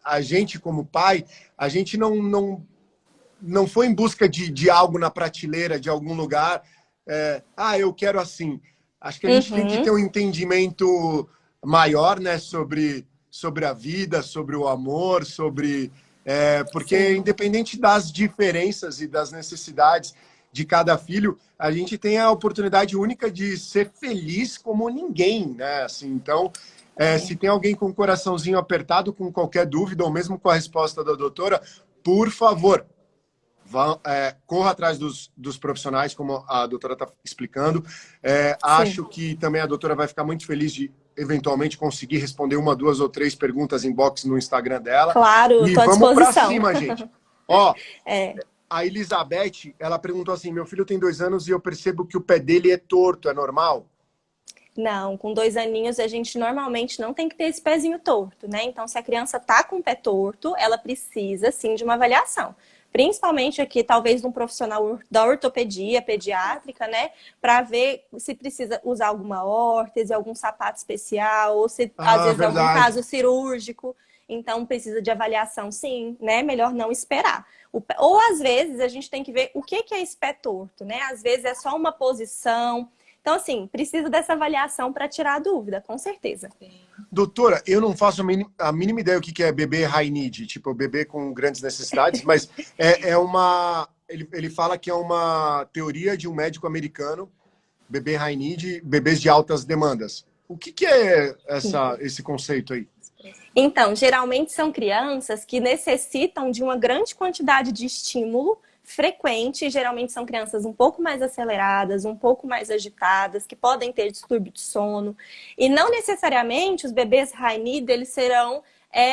a gente, como pai, a gente não foi em busca de algo na prateleira, de algum lugar. Eu quero assim. Acho que a gente tem que ter um entendimento maior, né, sobre a vida, sobre o amor, porque independente das diferenças e das necessidades de cada filho, a gente tem a oportunidade única de ser feliz como ninguém, né? Assim, então, se tem alguém com o coraçãozinho apertado, com qualquer dúvida, ou mesmo com a resposta da doutora, por favor, corra atrás dos profissionais, como a doutora está explicando. Acho que também a doutora vai ficar muito feliz de, eventualmente, conseguir responder 1, 2 ou 3 perguntas inbox no Instagram dela. Claro, E estou à vamos para disposição. cima, gente. a Elizabeth, ela perguntou assim, meu filho tem 2 anos e eu percebo que o pé dele é torto, é normal? Não, com 2 aninhos a gente normalmente não tem que ter esse pezinho torto, né? Então, se a criança tá com o pé torto, ela precisa sim de uma avaliação. Principalmente aqui, talvez, de um profissional da ortopedia pediátrica, né? Para ver se precisa usar alguma órtese, algum sapato especial, ou se às Ah, vezes algum verdade. caso cirúrgico. Então, precisa de avaliação, sim, né? Melhor não esperar. Ou às vezes a gente tem que ver o que é esse pé torto, né? Às vezes é só uma posição. Então, assim, precisa dessa avaliação para tirar a dúvida, com certeza. Doutora, eu não faço a mínima ideia o que é bebê high need, tipo bebê com grandes necessidades, mas é uma. Ele fala que é uma teoria de um médico americano, bebê high need, bebês de altas demandas. O que é esse conceito aí? Então, geralmente são crianças que necessitam de uma grande quantidade de estímulo frequente. Geralmente são crianças um pouco mais aceleradas, um pouco mais agitadas, que podem ter distúrbio de sono. E não necessariamente os bebês high need, eles serão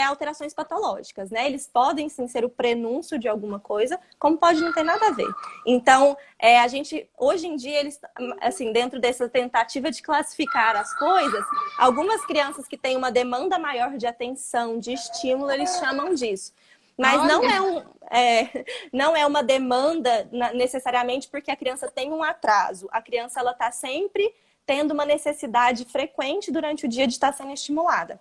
alterações patológicas, né? Eles podem sim ser o prenúncio de alguma coisa, como pode não ter nada a ver. Então, a gente, hoje em dia, eles, assim, dentro dessa tentativa de classificar as coisas, algumas crianças que têm uma demanda maior de atenção, de estímulo, eles chamam disso. Mas não é uma demanda necessariamente porque a criança tem um atraso. A criança ela está sempre tendo uma necessidade frequente durante o dia de estar sendo estimulada.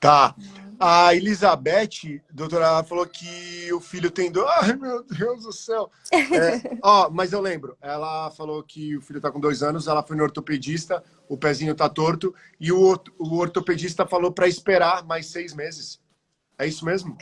Tá. A Elizabeth, doutora, ela falou que o filho tem dois. Ai, meu Deus do céu. Mas eu lembro. Ela falou que o filho tá com 2 anos, ela foi no ortopedista, o pezinho tá torto, e o ortopedista falou para esperar mais 6 meses. É isso mesmo?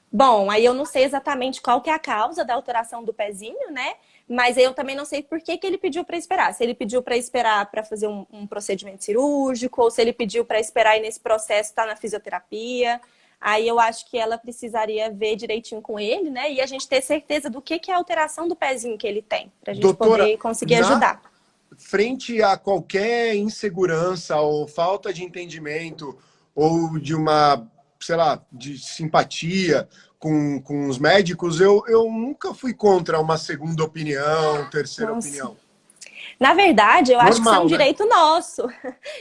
Bom, aí eu não sei exatamente qual que é a causa da alteração do pezinho, né? Mas eu também não sei por que ele pediu para esperar. Se ele pediu para esperar para fazer um procedimento cirúrgico, ou se ele pediu para esperar e nesse processo estar na fisioterapia. Aí eu acho que ela precisaria ver direitinho com ele, né? E a gente ter certeza do que é a alteração do pezinho que ele tem, para a gente poder conseguir ajudar. Frente a qualquer insegurança ou falta de entendimento ou de uma, sei lá, de simpatia com os médicos, eu nunca fui contra uma segunda opinião, terceira opinião. Na verdade, eu acho que isso é um né? direito nosso.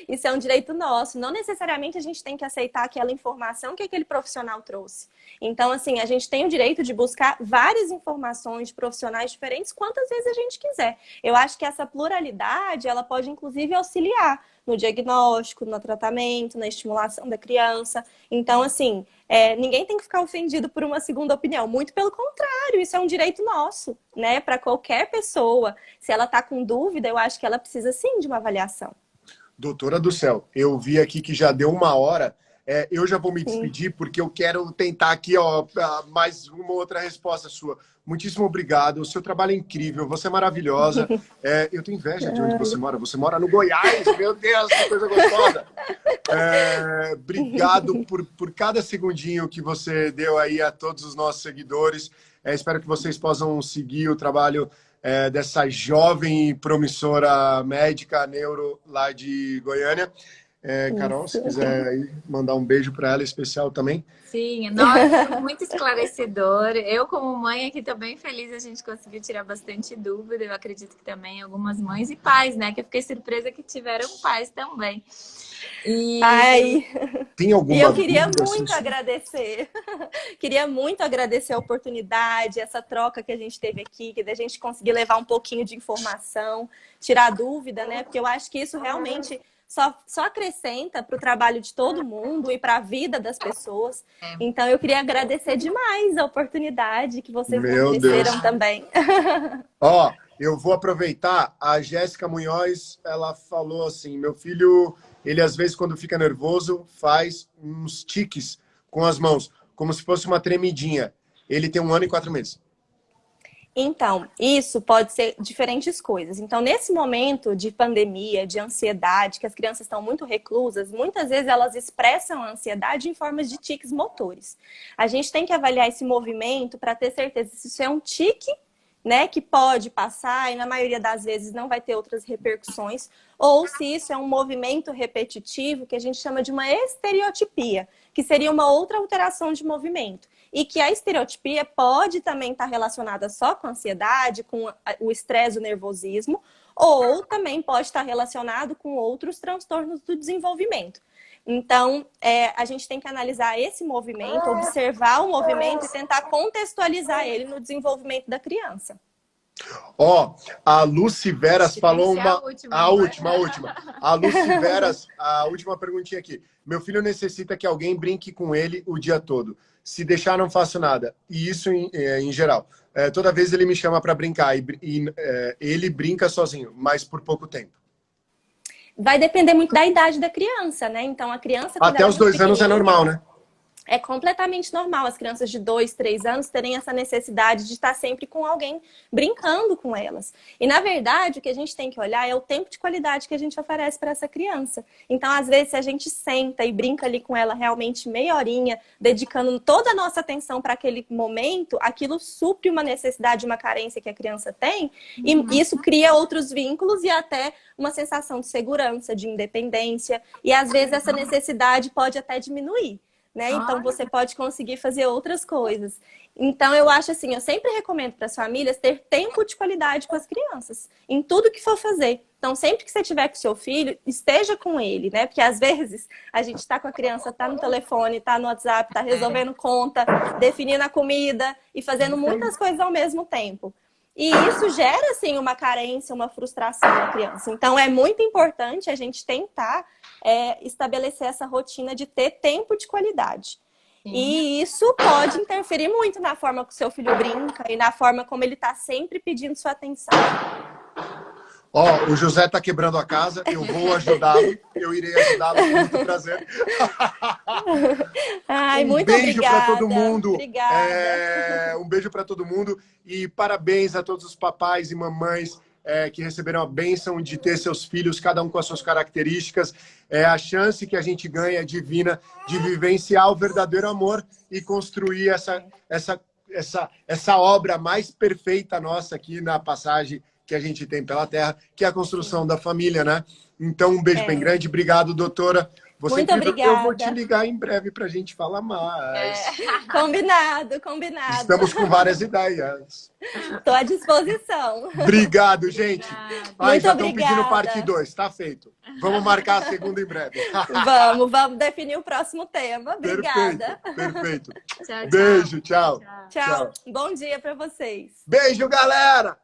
Isso é um direito nosso. Não necessariamente a gente tem que aceitar aquela informação que aquele profissional trouxe. Então, assim, a gente tem o direito de buscar várias informações de profissionais diferentes quantas vezes a gente quiser. Eu acho que essa pluralidade, ela pode, inclusive, auxiliar no diagnóstico, no tratamento, na estimulação da criança. Então, assim, ninguém tem que ficar ofendido por uma segunda opinião. Muito pelo contrário, isso é um direito nosso, né? Para qualquer pessoa. Se ela está com dúvida, eu acho que ela precisa, sim, de uma avaliação. Doutora do céu, eu vi aqui que já deu 1 hora. Eu já vou me despedir porque eu quero tentar aqui mais uma outra resposta sua. Muitíssimo obrigado. O seu trabalho é incrível. Você é maravilhosa. Eu tenho inveja de onde você mora. Você mora no Goiás. Meu Deus, que coisa gostosa. Obrigado por cada segundinho que você deu aí a todos os nossos seguidores. Espero que vocês possam seguir o trabalho dessa jovem e promissora médica neuro lá de Goiânia. Carol, se quiser aí mandar um beijo para ela especial também. Sim, nossa, muito esclarecedor. Eu, como mãe, aqui estou bem feliz. A gente conseguiu tirar bastante dúvida. Eu acredito que também algumas mães e pais, né? Que eu fiquei surpresa que tiveram pais também. Tem alguma e eu queria muito agradecer. Queria muito agradecer a oportunidade, essa troca que a gente teve aqui, que a gente conseguir levar um pouquinho de informação, tirar dúvida, né? Porque eu acho que isso realmente só acrescenta para o trabalho de todo mundo e para a vida das pessoas. Então, eu queria agradecer demais a oportunidade que vocês me ofereceram também. Eu vou aproveitar. A Jéssica Munhoz, ela falou assim, meu filho, ele às vezes quando fica nervoso, faz uns tiques com as mãos, como se fosse uma tremidinha. Ele tem 1 ano e 4 meses. Então, isso pode ser diferentes coisas. Então, nesse momento de pandemia, de ansiedade, que as crianças estão muito reclusas, muitas vezes elas expressam a ansiedade em formas de tiques motores. A gente tem que avaliar esse movimento para ter certeza se isso é um tique, né, que pode passar e na maioria das vezes não vai ter outras repercussões, ou se isso é um movimento repetitivo que a gente chama de uma estereotipia, que seria uma outra alteração de movimento. e que a estereotipia pode também estar relacionada só com a ansiedade, com o estresse, o nervosismo, ou também pode estar relacionado com outros transtornos do desenvolvimento. Então, a gente tem que analisar esse movimento, observar o movimento e tentar contextualizar ele no desenvolvimento da criança. Ó, a Lucy Veras falou A última. A Lucy Veras, a última perguntinha aqui. Meu filho necessita que alguém brinque com ele o dia todo. Se deixar, não faço nada. E isso em geral. Toda vez ele me chama para brincar e ele brinca sozinho, mas por pouco tempo. Vai depender muito da idade da criança, né? Então, a criança... Até os 2 anos é normal, né? É completamente normal as crianças de 2, 3 anos terem essa necessidade de estar sempre com alguém brincando com elas. E, na verdade, o que a gente tem que olhar é o tempo de qualidade que a gente oferece para essa criança. Então, às vezes, se a gente senta e brinca ali com ela realmente meia horinha, dedicando toda a nossa atenção para aquele momento, aquilo supre uma necessidade, uma carência que a criança tem, e isso cria outros vínculos e até uma sensação de segurança, de independência. E, às vezes, essa necessidade pode até diminuir. Né? Então, você pode conseguir fazer outras coisas. Então, eu acho assim, eu sempre recomendo para as famílias ter tempo de qualidade com as crianças, em tudo que for fazer. Então, sempre que você estiver com seu filho, esteja com ele, né? Porque, às vezes, a gente está com a criança, está no telefone, está no WhatsApp, está resolvendo conta, definindo a comida e fazendo muitas coisas ao mesmo tempo. E isso gera, assim, uma carência, uma frustração na criança. Então, é muito importante a gente tentar estabelecer essa rotina de ter tempo de qualidade. Sim. E isso pode interferir muito na forma que o seu filho brinca e na forma como ele está sempre pedindo sua atenção. Ó, o José tá quebrando a casa, eu vou ajudá-lo, eu irei ajudá-lo com muito prazer. Ai, muito beijo obrigada. Para todo mundo. Obrigada. Um beijo para todo mundo e parabéns a todos os papais e mamães que receberam a bênção de ter seus filhos, cada um com as suas características. A chance que a gente ganha é divina de vivenciar o verdadeiro amor e construir essa obra mais perfeita nossa aqui na passagem que a gente tem pela Terra, que é a construção da família, né? Então, um beijo bem grande. Obrigado, doutora. Muito obrigada. Eu vou te ligar em breve para a gente falar mais. Combinado. Estamos com várias ideias. Estou à disposição. Obrigado, gente. Muito já obrigada. estão pedindo parte 2, tá feito. Vamos marcar a segunda em breve. Vamos definir o próximo tema. Obrigada. Perfeito. Tchau. Beijo, tchau. Tchau. Bom dia para vocês. Beijo, galera!